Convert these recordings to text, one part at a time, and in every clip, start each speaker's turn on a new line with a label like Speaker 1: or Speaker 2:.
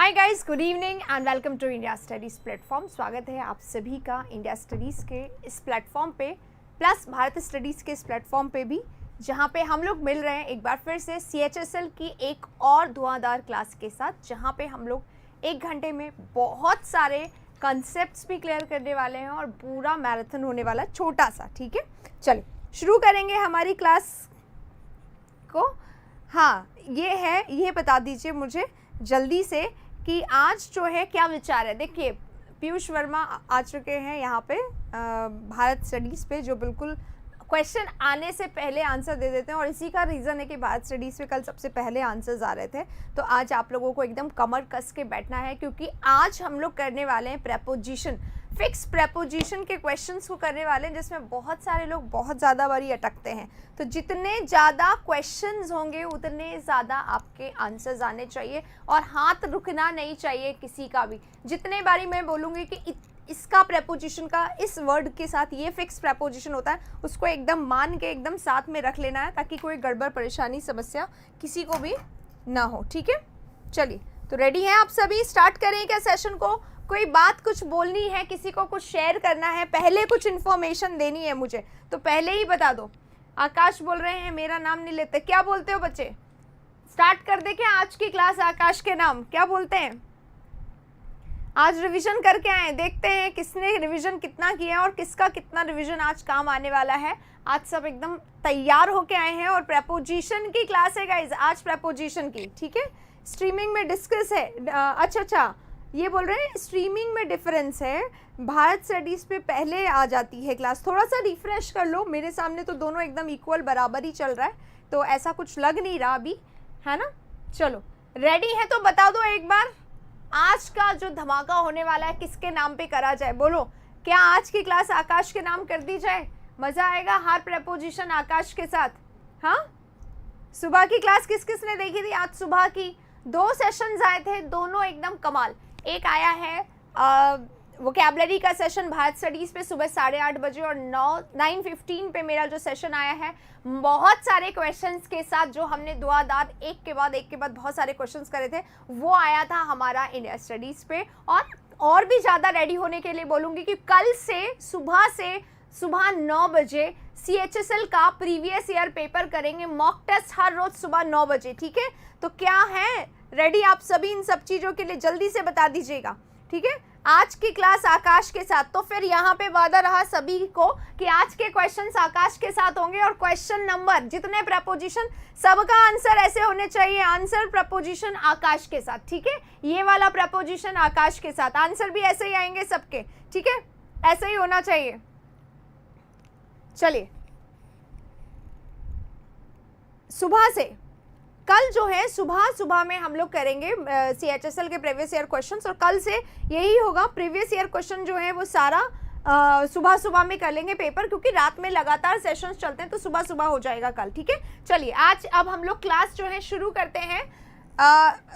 Speaker 1: Hi guys, good evening and welcome to India studies platform. स्वागत है आप सभी का इंडिया स्टडीज़ के इस प्लेटफॉर्म पे, प्लस भारत स्टडीज़ के इस प्लेटफॉर्म पे भी, जहाँ पे हम लोग मिल रहे हैं एक बार फिर से CHSL की एक और धुआंधार क्लास के साथ, जहाँ पे हम लोग 1 घंटे में बहुत सारे कंसेप्ट्स भी क्लियर करने वाले हैं और पूरा मैराथन होने वाला छोटा सा। ठीक है, चलिए शुरू करेंगे हमारी क्लास को। हाँ, ये बता दीजिए मुझे जल्दी से कि आज जो है क्या विचार है। देखिए, पीयूष वर्मा आ चुके हैं यहाँ पे भारत स्टडीज़ पे, जो बिल्कुल क्वेश्चन आने से पहले आंसर दे देते हैं, और इसी का रीज़न है कि भारत स्टडीज़ पे कल सबसे पहले आंसर्स आ रहे थे। तो आज आप लोगों को एकदम कमर कस के बैठना है, क्योंकि आज हम लोग करने वाले हैं प्रेपोजिशन, फिक्स प्रेपोजिशन के क्वेश्चंस को करने वाले हैं, जिसमें बहुत सारे लोग बहुत ज़्यादा बारी अटकते हैं। तो जितने ज़्यादा क्वेश्चंस होंगे उतने ज़्यादा आपके आंसर्स आने चाहिए, और हाथ रुकना नहीं चाहिए किसी का भी। जितने बारी मैं बोलूँगी कि इसका प्रेपोजिशन का इस वर्ड के साथ ये फिक्स प्रेपोजिशन होता है, उसको एकदम मान के एकदम साथ में रख लेना है, ताकि कोई गड़बड़ परेशानी समस्या किसी को भी ना हो। ठीक है, चलिए तो रेडी हैं आप सभी? स्टार्ट करें क्या सेशन को? कोई बात कुछ बोलनी है, किसी को कुछ शेयर करना है, पहले कुछ इन्फॉर्मेशन देनी है मुझे, तो पहले ही बता दो। आकाश बोल रहे हैं मेरा नाम नहीं लेते, क्या बोलते हो बच्चे? स्टार्ट कर दे क्या आज की क्लास? आकाश के नाम क्या बोलते हैं? आज रिवीजन करके आए, देखते हैं किसने रिवीजन कितना किया और किसका कितना रिवीजन आज काम आने वाला है। आज सब एकदम तैयार होके आए हैं, और प्रेपोजिशन की क्लास है गाइज आज, प्रेपोजिशन की। ठीक है, स्ट्रीमिंग में डिस्कस है। अच्छा, ये बोल रहे हैं स्ट्रीमिंग में डिफरेंस है, भारत स्टडीज़ पे पहले आ जाती है क्लास। थोड़ा सा रिफ्रेश कर लो, मेरे सामने तो दोनों एकदम इक्वल बराबर ही चल रहा है, तो ऐसा कुछ लग नहीं रहा अभी, है ना? चलो रेडी है तो बता दो एक बार, आज का जो धमाका होने वाला है किसके नाम पे करा जाए? बोलो, क्या आज की क्लास आकाश के नाम कर दी जाए? मज़ा आएगा हर प्रेपोजिशन आकाश के साथ। हाँ, सुबह की क्लास किस किस ने देखी थी? आज सुबह की 2 सेशंस आए थे, दोनों एकदम कमाल। एक आया है वोकैबुलरी का सेशन भारत स्टडीज़ पे सुबह 8:30 बजे, और 9:15 पे मेरा जो सेशन आया है बहुत सारे क्वेश्चंस के साथ, जो हमने धुआंधार एक के बाद बहुत सारे क्वेश्चंस करे थे, वो आया था हमारा इंडिया स्टडीज़ पे। और भी ज़्यादा रेडी होने के लिए बोलूँगी कि कल से सुबह 9 बजे CHSL का प्रीवियस ईयर पेपर करेंगे, मॉक टेस्ट हर रोज़ सुबह 9 बजे। ठीक है, तो क्या है रेडी आप सभी इन सब चीज़ों के लिए? जल्दी से बता दीजिएगा। ठीक है, आज की क्लास आकाश के साथ, तो फिर यहाँ पे वादा रहा सभी को कि आज के क्वेश्चंस आकाश के साथ होंगे, और क्वेश्चन नंबर जितने प्रपोजिशन, सबका आंसर ऐसे होने चाहिए, आंसर प्रपोजिशन आकाश के साथ। ठीक है, ये वाला प्रपोजिशन आकाश के साथ, आंसर भी ऐसे ही आएंगे सबके। ठीक है, ऐसे ही होना चाहिए। चलिए, सुबह से कल जो है सुबह में हम लोग करेंगे CHSL के प्रीवियस ईयर क्वेश्चंस, और कल से यही होगा, प्रीवियस ईयर क्वेश्चन जो है वो सारा सुबह में कर लेंगे पेपर, क्योंकि रात में लगातार सेशंस चलते हैं, तो सुबह हो जाएगा कल। ठीक है, चलिए आज अब हम लोग क्लास जो है शुरू करते हैं।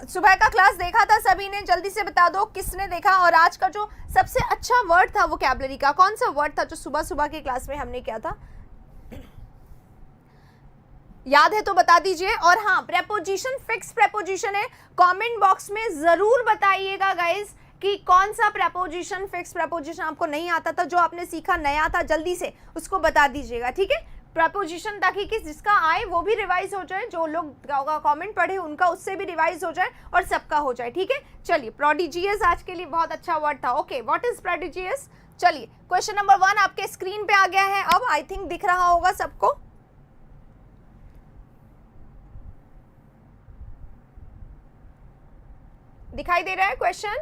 Speaker 1: सुबह का क्लास देखा था सभी ने? जल्दी से बता दो किसने देखा। और आज का जो सबसे अच्छा वर्ड था वोकैबुलरी का, कौन सा वर्ड था जो सुबह की क्लास में हमने किया था? याद है तो बता दीजिए। और हाँ, प्रेपोजिशन फिक्स प्रेपोजिशन है, कमेंट बॉक्स में जरूर बताइएगा गाइस कि कौन सा प्रेपोजिशन फिक्स प्रेपोजिशन आपको नहीं आता था, जो आपने सीखा नया था, जल्दी से उसको बता दीजिएगा। ठीक है, प्रेपोजिशन, ताकि कि जिसका आए वो भी रिवाइज हो जाए, जो लोग कमेंट पढ़े उनका उससे भी रिवाइज हो जाए, और सबका हो जाए। ठीक है, चलिए, प्रोडिजियस आज के लिए बहुत अच्छा वर्ड था। Okay, what is prodigious? चलिए, क्वेश्चन नंबर 1 आपके स्क्रीन पे आ गया है, अब आई थिंक दिख रहा होगा सबको। दिखाई दे रहा है क्वेश्चन?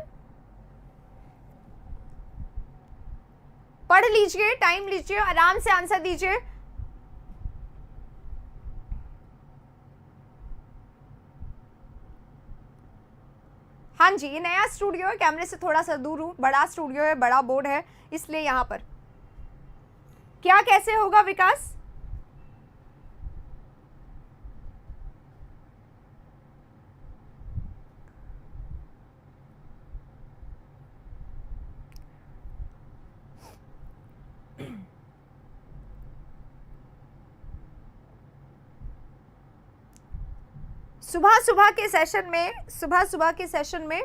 Speaker 1: पढ़ लीजिए, टाइम लीजिए, आराम से आंसर दीजिए। हाँ जी, ये नया स्टूडियो है, कैमरे से थोड़ा सा दूर हूँ, बड़ा स्टूडियो है, बड़ा बोर्ड है, इसलिए यहाँ पर। क्या कैसे होगा विकास? सुबह के सेशन में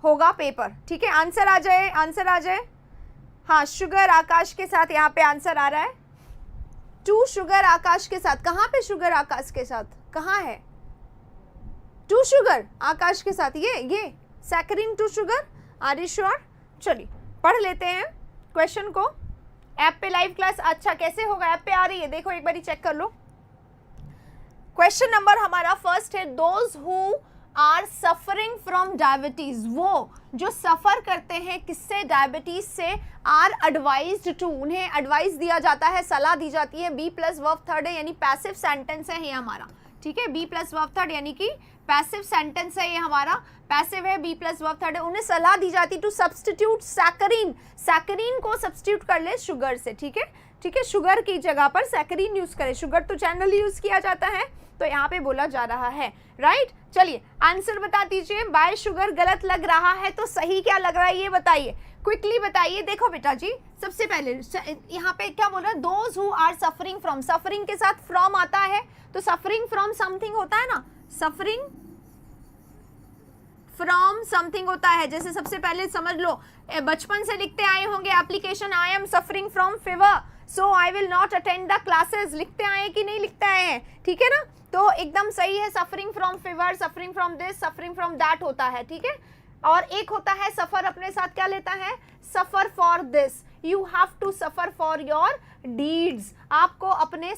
Speaker 1: होगा पेपर, ठीक है। आंसर आ जाए, आंसर आ जाए। हाँ, शुगर आकाश के साथ, यहाँ पे आंसर आ रहा है 2 शुगर आकाश के साथ। कहाँ पे शुगर आकाश के साथ, कहाँ है 2 शुगर आकाश के साथ? ये saccharine 2 sugar, are you sure? चलिए पढ़ लेते हैं क्वेश्चन को। ऐप पे लाइव क्लास, अच्छा कैसे होगा, ऐप पे आ रही है, देखो एक बारी चेक कर लो। क्वेश्चन नंबर हमारा फर्स्ट है, those who are suffering from diabetes, वो जो सफर करते हैं किससे, डायबिटीज से, आर एडवाइज्ड टू, उन्हें एडवाइस दिया जाता है, सलाह दी जाती है, बी प्लस वर्ब थर्ड है यानी पैसिव सेंटेंस है ये हमारा, ठीक है। बी प्लस वर्ब थर्ड यानी कि पैसिव सेंटेंस है ये हमारा, पैसिव है, बी प्लस वर्ब थर्ड है। उन्हें सलाह दी जाती टू सब्स्टिट्यूट सैकरीन, सैकरीन को सब्स्टिट्यूट कर ले शुगर से, ठीक है, ठीक है। शुगर की जगह पर सैकरीन यूज करें, शुगर तो जनरली यूज किया जाता है, तो यहाँ पे बोला जा रहा है, राइट। चलिए आंसर बता दीजिए, बाय शुगर गलत लग रहा है तो सही क्या लग रहा है ये बताइए, क्विकली बताइए। देखो बेटा जी, सबसे पहले यहाँ पे क्या बोल रहा है, those who are suffering from, suffering के साथ फ्रॉम आता है तो सफरिंग फ्रॉम समथिंग होता है ना, सफरिंग फ्रॉम समथिंग होता है। जैसे सबसे पहले समझ लो, बचपन से लिखते आए होंगे application, I am suffering from fever so I will not attend the classes, लिखते आए कि नहीं लिखते आए हैं, ठीक है ना, तो एकदम सही है। Suffering from fever, suffering from this, suffering from that होता है, ठीक है। और एक होता है सफर अपने साथ क्या लेता है, suffer for this, you have to suffer for your deeds, आपको अपने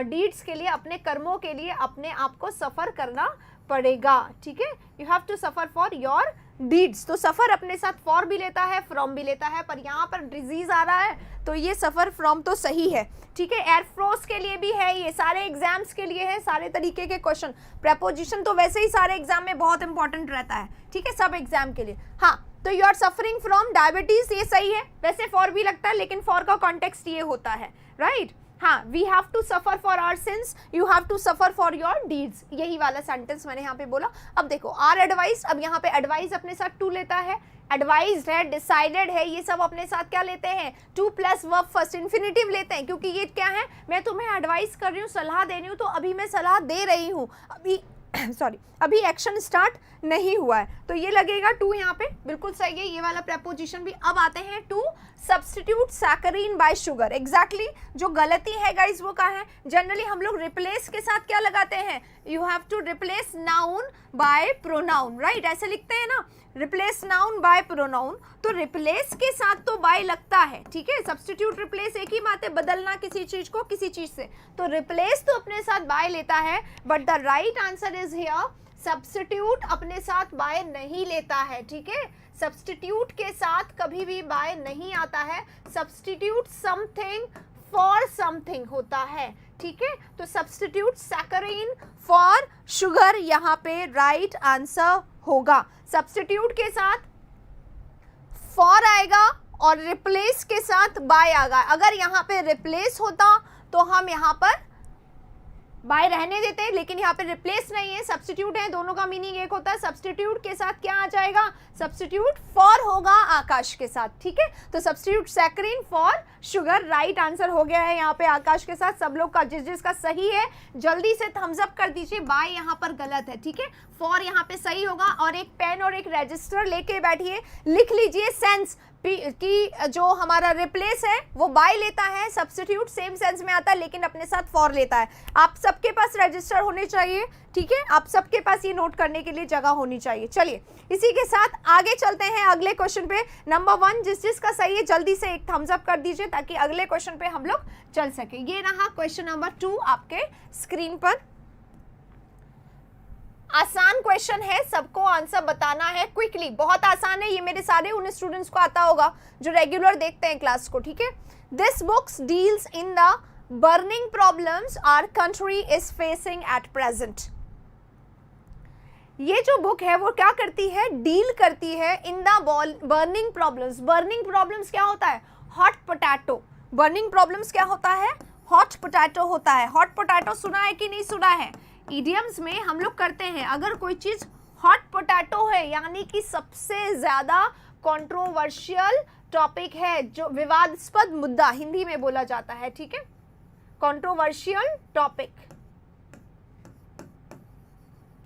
Speaker 1: डीड्स के लिए, अपने कर्मों के लिए अपने आप को सफर करना पड़ेगा, ठीक है। You have to suffer for your deeds, तो सफर अपने साथ फॉर भी लेता है, फ्रॉम भी लेता है, पर यहाँ पर डिजीज आ रहा है तो ये सफर फ्रॉम तो सही है, ठीक है। एयरफोर्स के लिए भी है, ये सारे एग्जाम्स के लिए है, सारे तरीके के क्वेश्चन। प्रेपोजिशन तो वैसे ही सारे एग्जाम में बहुत इंपॉर्टेंट रहता है, ठीक है, सब एग्जाम के लिए। हाँ, तो you are suffering from diabetes, ये सही है, वैसे फॉर भी लगता है लेकिन फॉर का कॉन्टेक्स्ट ये होता है, राइट। हाँ, we have to suffer for our sins, you have to suffer for your deeds, यही वाला सेंटेंस मैंने यहाँ पे बोला। अब देखो आर एडवाइस, अब यहाँ पे एडवाइस अपने साथ टू लेता है, एडवाइज्ड है, डिसाइडेड है, ये सब अपने साथ क्या लेते हैं, two plus verb first infinitive लेते हैं, क्योंकि ये क्या है, मैं तुम्हें एडवाइस कर रही हूँ, सलाह दे रही हूँ, तो अभी मैं सलाह दे रही हूँ, अभी सॉरी अभी एक्शन स्टार्ट नहीं हुआ है, तो ये लगेगा टू यहाँ पे, बिल्कुल सही है ये वाला प्रेपोजिशन भी। अब आते हैं to substitute saccharine by sugar, exactly जो गलती है गाइस वो क्या है, जनरली हम लोग रिप्लेस के साथ क्या लगाते हैं, you have to replace noun by pronoun, right, ऐसे लिखते हैं ना, रिप्लेस नाउन बाय प्रोनाउन, तो रिप्लेस के साथ तो बाय लगता है, ठीक है। सब्स्टिट्यूट रिप्लेस एक ही बात है, बदलना किसी चीज को किसी चीज से, तो रिप्लेस तो अपने साथ बाय लेता है, but the right answer is here substitute अपने साथ बाय नहीं लेता है, ठीक है। सब्स्टिट्यूट के साथ कभी भी बाय नहीं आता है, सब्स्टिट्यूट समथिंग फॉर समथिंग होता है, ठीक है। तो सब्स्टिट्यूट सैकरीन फॉर शुगर यहाँ पे राइट आंसर होगा, सब्स्टिट्यूट के साथ फॉर आएगा और रिप्लेस के साथ बाय आएगा। अगर यहाँ पे रिप्लेस होता तो हम यहाँ पर बाय रहने देते हैं, लेकिन यहाँ पे रिप्लेस नहीं है, सब्स्टिट्यूट है, दोनों का मीनिंग एक होता है। सब्स्टिट्यूट के साथ क्या आ जाएगा, सब्स्टिट्यूट फॉर होगा आकाश के साथ, ठीक है। तो substitute saccharin for sugar right answer हो गया है यहाँ पे आकाश के साथ। सब लोग का जिसका सही है जल्दी से थम्स अप कर दीजिए, बाय यहाँ पर गलत है, ठीक है, फॉर यहाँ पे सही होगा। और एक पेन और एक रजिस्टर लेके बैठिए, लिख लीजिए सेंस कि जो हमारा रिप्लेस है वो बाय लेता है, सब्स्टिट्यूट सेम सेंस में आता है लेकिन अपने साथ फॉर लेता है। आप सबके पास रजिस्टर होने चाहिए, ठीक है, आप सबके पास ये नोट करने के लिए जगह होनी चाहिए। चलिए इसी के साथ आगे चलते हैं अगले क्वेश्चन पे। नंबर 1 जिसका सही है जल्दी से एक थम्स अप कर दीजिए ताकि अगले क्वेश्चन पे हम लोग चल सके। ये रहा क्वेश्चन नंबर 2 आपके स्क्रीन पर। आसान क्वेश्चन है, सबको आंसर बताना है क्विकली, बहुत आसान है, ये मेरे सारे उन स्टूडेंट्स को आता होगा जो रेगुलर देखते हैं क्लास को, ठीक है। This books deals in the burning problems our country is facing at present. ये जो बुक है वो क्या करती है, डील करती है इन the burning problems. Burning problems क्या होता है, हॉट पोटैटो। बर्निंग प्रॉब्लम्स क्या होता है, हॉट पोटैटो होता है। हॉट पोटैटो सुना है कि नहीं सुना है, इडियम्स में हम लोग करते हैं, अगर कोई चीज हॉट पोटैटो है यानी कि सबसे ज्यादा कंट्रोवर्शियल टॉपिक है, जो विवादास्पद मुद्दा हिंदी में बोला जाता है, ठीक है, कंट्रोवर्शियल टॉपिक।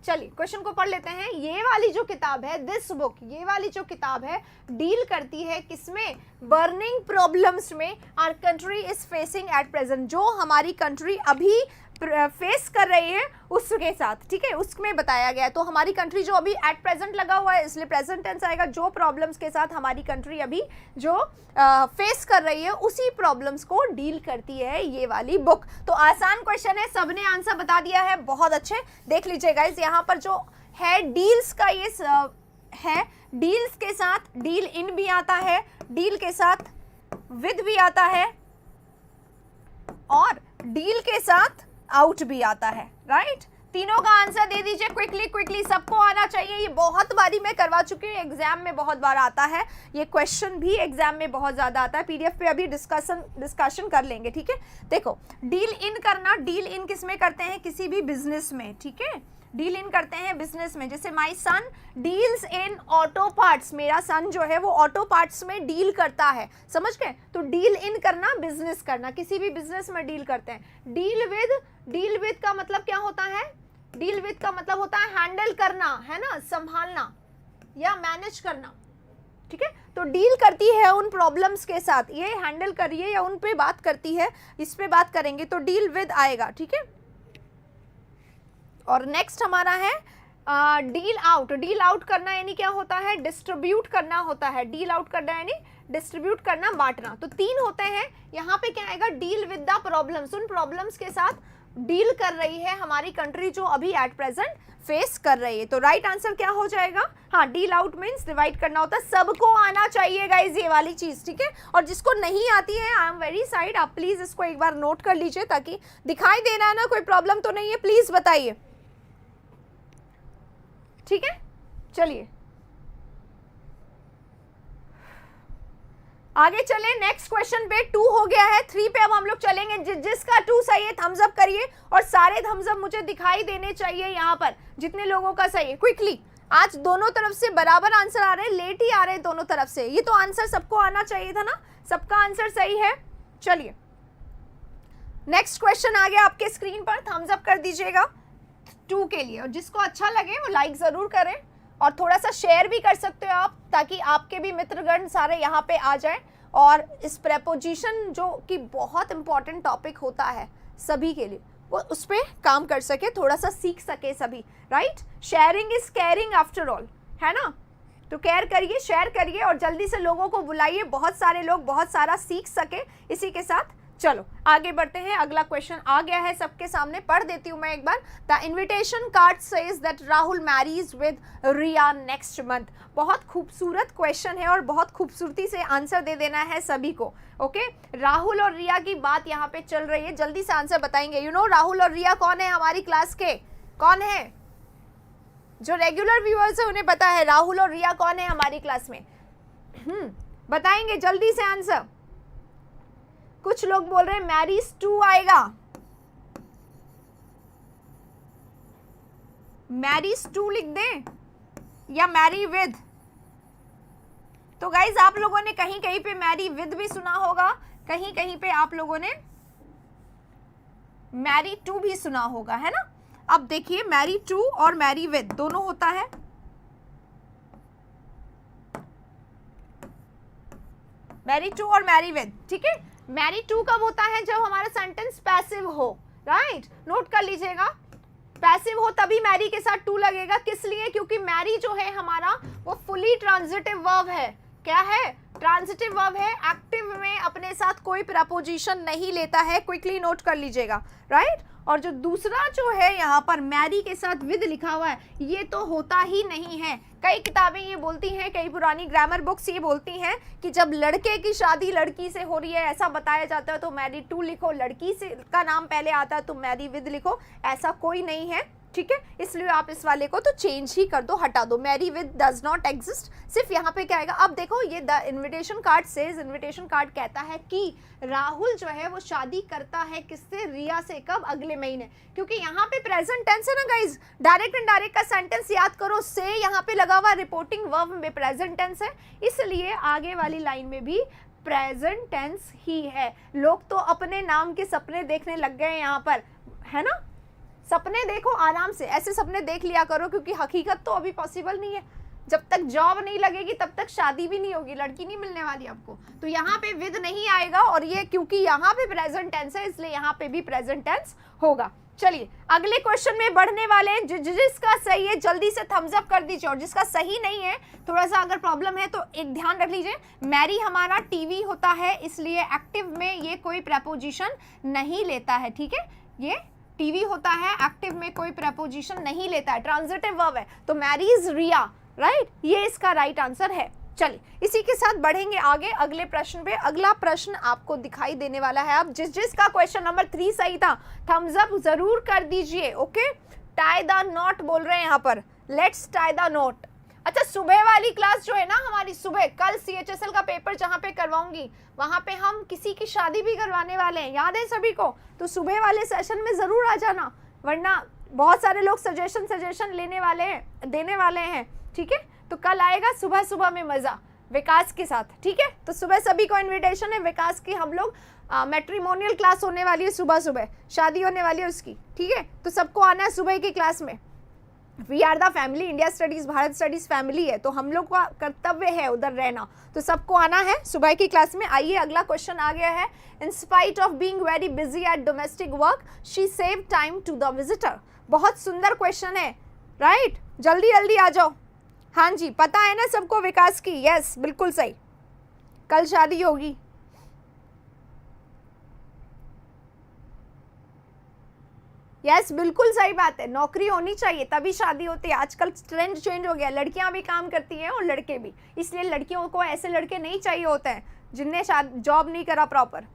Speaker 1: चलिए क्वेश्चन को पढ़ लेते हैं। ये वाली जो किताब है, दिस बुक, ये वाली जो किताब है डील करती है किसमें? बर्निंग प्रॉब्लम्स में our country is facing at present, जो हमारी कंट्री अभी फेस कर रही है उसके साथ, ठीक है, उसमें बताया गया है। तो हमारी कंट्री जो अभी एट प्रेजेंट लगा हुआ है, इसलिए प्रेजेंट टेंस आएगा। जो प्रॉब्लम्स के साथ हमारी कंट्री अभी जो फेस कर रही है उसी प्रॉब्लम्स को डील करती है ये वाली बुक। तो आसान क्वेश्चन है, सबने आंसर बता दिया है, बहुत अच्छे। देख लीजिए गाइस, यहाँ पर जो है डील्स का ये है, डील्स के साथ डील इन भी आता है, डील के साथ विद भी आता है, और डील के साथ आउट भी आता है, राइट। तीनों का आंसर दे दीजिए क्विकली क्विकली, सबको आना चाहिए। ये बहुत बारी मैं करवा चुकी हूँ, एग्जाम में बहुत बार आता है ये क्वेश्चन भी, एग्जाम में बहुत ज्यादा आता है। पीडीएफ पे अभी डिस्कशन कर लेंगे, ठीक है। देखो, डील इन करना, डील इन किस में करते हैं? किसी भी बिजनेस में, ठीक है, डील इन करते हैं बिजनेस में। जैसे माई सन डील्स इन ऑटो पार्ट्स, मेरा सन जो है वो ऑटो पार्ट्स में डील करता है, समझ गए। तो डील इन करना, बिजनेस करना, किसी भी बिजनेस में डील करते हैं। डील विद का मतलब क्या होता है? डील विद का मतलब होता है हैंडल करना, है ना, संभालना या मैनेज करना, ठीक है। तो डील करती है उन प्रॉब्लम्स के साथ, ये हैंडल करिए या उन पे बात करती है, इस पे बात करेंगे तो डील विद आएगा, ठीक है। और नेक्स्ट हमारा है डील आउट। डील आउट करना यानी क्या होता है? डिस्ट्रीब्यूट करना होता है। डील आउट करना यानी डिस्ट्रीब्यूट करना, बांटना। तो तीन होते हैं। यहाँ पे क्या आएगा? डील विद द प्रॉब्लम्स, उन प्रॉब्लम्स के साथ डील कर रही है हमारी कंट्री जो अभी एट प्रेजेंट फेस कर रही है। तो राइट आंसर क्या हो जाएगा? हाँ, डील आउट मीन्स डिवाइड करना होता है। सबको आना चाहिए गाइज ये वाली चीज, ठीक है। और जिसको नहीं आती है, आई एम वेरी साइड, आप प्लीज इसको एक बार नोट कर लीजिए ताकि दिखाई दे रहा है ना, कोई प्रॉब्लम तो नहीं है, प्लीज बताइए, ठीक है। चलिए आगे चले, नेक्स्ट क्वेश्चन पे 2 हो गया है, 3 पे अब हम लोग चलेंगे। जिसका 2 सही है थम्स अप करिए, और सारे थम्स अप मुझे दिखाई देने चाहिए यहाँ पर, जितने लोगों का सही है। क्विकली, आज दोनों तरफ से बराबर आंसर आ रहे हैं, लेट ही आ रहे हैं दोनों तरफ से। ये तो आंसर सबको आना चाहिए था ना, सबका आंसर सही है। चलिए नेक्स्ट क्वेश्चन आ गया आपके स्क्रीन पर, थम्स अप कर दीजिएगा 2 के लिए। और जिसको अच्छा लगे वो लाइक जरूर करें, और थोड़ा सा शेयर भी कर सकते हो आप, ताकि आपके भी मित्रगण सारे यहाँ पे आ जाए, और इस प्रेपोजिशन जो कि बहुत इंपॉर्टेंट टॉपिक होता है सभी के लिए, वो उस पर काम कर सके, थोड़ा सा सीख सके सभी, right. Sharing is caring after all, है ना। तो केयर करिए, शेयर करिए, और जल्दी से लोगों को बुलाइए, बहुत सारे लोग बहुत सारा सीख सके इसी के साथ। चलो आगे बढ़ते हैं, अगला क्वेश्चन आ गया है सबके सामने, पढ़ देती हूँ मैं एक बार। The invitation card says that Rahul marries with Riya next month. बहुत खूबसूरत क्वेश्चन है और बहुत खूबसूरती से आंसर दे देना है सभी को, ओके। राहुल और रिया की बात यहाँ पे चल रही है, जल्दी से आंसर बताएंगे। यू नो राहुल और रिया कौन है हमारी क्लास के? कौन है? जो रेगुलर व्यूअर्स है उन्हें पता है राहुल और रिया कौन है हमारी क्लास में। बताएंगे जल्दी से आंसर। कुछ लोग बोल रहे हैं मैरीज 2 आएगा, मैरीज 2 लिख दें या मैरी विद। तो गाइज आप लोगों ने कहीं कहीं पे मैरी विद भी सुना होगा, कहीं कहीं पे आप लोगों ने मैरी 2 भी सुना होगा, है ना। अब देखिए मैरी 2 और मैरी विद दोनों होता है। मैरी 2 और मैरी विद, ठीक है। मैरी 2 कब होता है? जब हमारा सेंटेंस पैसिव हो, राइट। नोट कर लीजिएगा, पैसिव हो तभी मैरी के साथ 2 लगेगा। किस लिए? क्योंकि मैरी जो है हमारा वो फुली ट्रांजिटिव वर्ब है। क्या है? ट्रांजिटिव वर्ब है, एक्टिव में अपने साथ कोई प्रपोजिशन नहीं लेता है। क्विकली नोट कर लीजिएगा, राइट। और जो दूसरा जो है यहाँ पर मैरी के साथ विद लिखा हुआ है, ये तो होता ही नहीं है। कई किताबें ये बोलती हैं, कई पुरानी ग्रामर बुक्स ये बोलती हैं कि जब लड़के की शादी लड़की से हो रही है, ऐसा बताया जाता है, तो मैरी 2 लिखो। लड़की से का नाम पहले आता है तो मैरी विद लिखो, ऐसा कोई नहीं है, ठीक है। इसलिए आप इस वाले को तो चेंज ही कर दो, हटा दो। Marry with does not exist. सिर्फ यहाँ पे क्या आएगा? अब देखो ये the invitation card says, invitation card कहता है कि राहुल जो है वो शादी करता है किससे? रिया से। कब? अगले महीने। क्योंकि यहाँ पे प्रेजेंट टेंस है ना गाइज, डायरेक्ट एंड डायरेक्ट का सेंटेंस याद करो, से यहाँ पे लगा हुआ रिपोर्टिंग वर्ब में प्रेजेंट टेंस है, इसलिए आगे वाली लाइन में भी प्रेजेंट टेंस ही है। लोग तो अपने नाम के सपने देखने लग गए यहाँ पर, है ना। सपने देखो आराम से, ऐसे सपने देख लिया करो, क्योंकि हकीकत तो अभी पॉसिबल नहीं है। जब तक जॉब नहीं लगेगी तब तक शादी भी नहीं होगी, लड़की नहीं मिलने वाली आपको। तो यहाँ पे विद नहीं आएगा, और ये क्योंकि यहाँ पे प्रेजेंट टेंस है इसलिए यहाँ पे भी प्रेजेंट टेंस होगा। चलिए अगले क्वेश्चन में बढ़ने वाले हैं। जिसका सही है जल्दी से थम्स अप कर दीजिए, और जिसका सही नहीं है थोड़ा सा अगर प्रॉब्लम है तो एक ध्यान रख लीजिए, मैरी हमारा टीवी होता है इसलिए एक्टिव में ये कोई प्रेपोजिशन नहीं लेता है, ठीक है। ये टीवी होता है, एक्टिव में कोई प्रेपोजिशन नहीं लेता है, ट्रांजिटिव वर्ब है, तो मैरीज रिया, राइट, ये इसका राइट आंसर है। चलिए इसी के साथ बढ़ेंगे आगे अगले प्रश्न पे। अगला प्रश्न आपको दिखाई देने वाला है। अब जिसका क्वेश्चन नंबर 3 सही था थम्स अप जरूर कर दीजिए, ओके। टाई द नॉट बोल रहे हैं यहाँ पर, लेट्स टाई द नॉट। अच्छा, सुबह वाली क्लास जो है ना हमारी, सुबह कल CHSL का पेपर जहाँ पे करवाऊंगी वहाँ पे हम किसी की शादी भी करवाने वाले हैं, याद है सभी को। तो सुबह वाले सेशन में जरूर आ जाना, वरना बहुत सारे लोग सजेशन देने वाले हैं, ठीक है। तो कल आएगा सुबह सुबह में मजा विकास के साथ, ठीक है। तो सुबह सभी को इनविटेशन है, विकास की हम लोग मैट्रिमोनियल क्लास होने वाली है, सुबह सुबह शादी होने वाली है उसकी, ठीक है। तो सबको आना है सुबह की क्लास में। We are the family, India studies Bharat studies family है, तो हम लोग का कर्तव्य है उधर रहना, तो सबको आना है सुबह की क्लास में। आइए अगला क्वेश्चन आ गया है। In spite of being very busy at domestic work she save time to the visitor. बहुत सुंदर क्वेश्चन है, राइट, जल्दी जल्दी आ जाओ। हाँ जी, पता है ना सबको विकास की, यस बिल्कुल सही, कल शादी होगी। यस बिल्कुल सही बात है, नौकरी होनी चाहिए तभी शादी होती है। आजकल ट्रेंड चेंज हो गया, लड़कियां भी काम करती हैं और लड़के भी, इसलिए लड़कियों को ऐसे लड़के नहीं चाहिए होते हैं जिनने जॉब नहीं करा proper.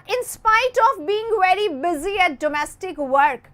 Speaker 1: In spite of being very busy at domestic work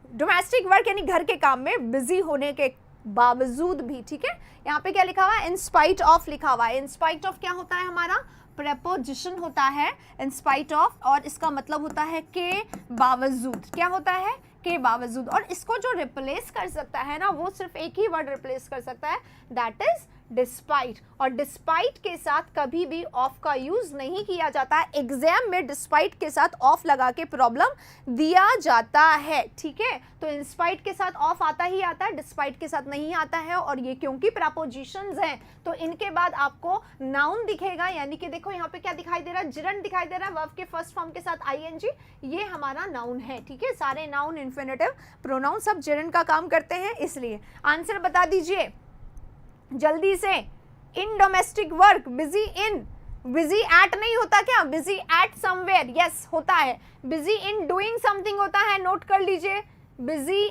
Speaker 1: यानी घर के काम में बिजी होने के बावजूद भी, ठीक है। यहाँ पे क्या लिखा हुआ है, इन स्पाइट ऑफ लिखा हुआ है। इन स्पाइट ऑफ क्या होता है, हमारा प्रेपोजिशन होता है इन स्पाइट ऑफ, और इसका मतलब होता है के बावजूद। क्या होता है, के बावजूद। और इसको जो रिप्लेस कर सकता है ना, वो सिर्फ एक ही वर्ड रिप्लेस कर सकता है, दैट इज डिस्पाइट। और डिस्पाइट के साथ कभी भी ऑफ का यूज नहीं किया जाता है। एग्जाम में डिस्पाइट के साथ ऑफ लगा के प्रॉब्लम दिया जाता है, ठीक है। तो इंस्पाइट के साथ ऑफ आता ही आता है, डिस्पाइट के साथ नहीं आता है। और ये क्योंकि प्रपोजिशंस हैं तो इनके बाद आपको नाउन दिखेगा, यानी कि देखो यहाँ पे क्या दिखाई दे रहा है, जिरंड दिखाई दे रहा है, वर्ब के फर्स्ट फॉर्म के साथ ING, ये हमारा नाउन है, ठीक है। सारे नाउन इन्फिनेटिव प्रोनाउन सब जिरंड का काम करते हैं, इसलिए आंसर बता दीजिए जल्दी से। In domestic work busy in, busy at नहीं होता क्या, बिजी एट समवेयर, यस होता है। बिजी इन डूइंग समथिंग होता है, नोट कर लीजिए। बिजी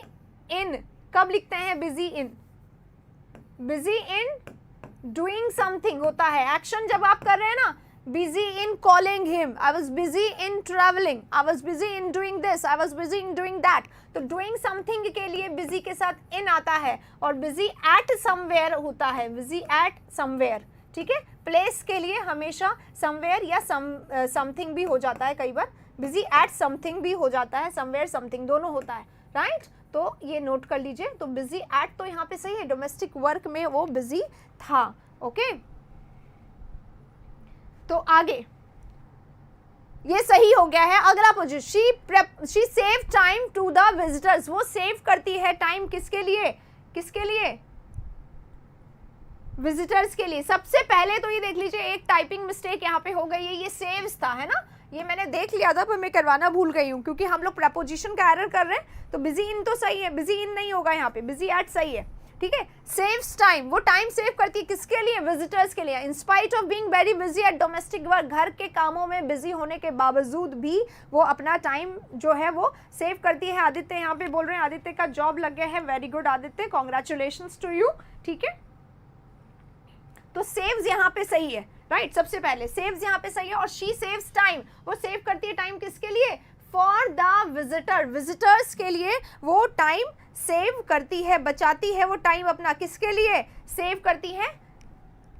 Speaker 1: इन कब लिखते हैं, बिजी इन डूइंग समथिंग होता है, एक्शन जब आप कर रहे हैं ना। busy in calling him, I was busy in traveling, I was busy in doing this, I was busy in doing that। तो doing something के लिए busy के साथ in आता है, और busy at somewhere होता है, busy at somewhere, ठीक है। place के लिए हमेशा somewhere या something भी हो जाता है, कई बार busy at something भी हो जाता है, somewhere something दोनों होता है, राइट। तो ये नोट कर लीजिए। तो busy at तो यहाँ पे सही है, डोमेस्टिक वर्क में वो busy था, ओके। तो आगे ये सही हो गया है। अगला position, she save time to the visitors, वो सेव करती है टाइम किसके लिए, किसके लिए, विजिटर्स के लिए। सबसे पहले तो ये देख लीजिए, एक टाइपिंग मिस्टेक यहाँ पे हो गई है, ये सेव्स था, है ना, ये मैंने देख लिया था पर मैं करवाना भूल गई हूँ, क्योंकि हम लोग प्रपोजिशन का एरर कर रहे हैं। तो बिजी इन तो सही है, बिजी इन नहीं होगा यहाँ पे, बिजी एट सही है, ठीक है। सेव्स टाइम, वो टाइम सेव करती है किसके लिए, विजिटर्स के लिए। इन spite of being very busy at domestic work, घर के कामों में बिजी होने के बावजूद भी वो अपना टाइम जो है वो सेव करती है। आदित्य यहाँ पे बोल रहे हैं, आदित्य का जॉब लग गया है, very good Aditya, congratulations to you, ठीक है। तो सेव्स यहाँ पे सही है, राइट। सबसे पहले सेव्स यहाँ पे सही है। और शी सेव्स टाइम, वो सेव करती है टाइम किसके लिए, फॉर द विजिटर, विजिटर्स के लिए वो टाइम सेव करती है, बचाती है वो टाइम अपना, किसके लिए, सेव करती है।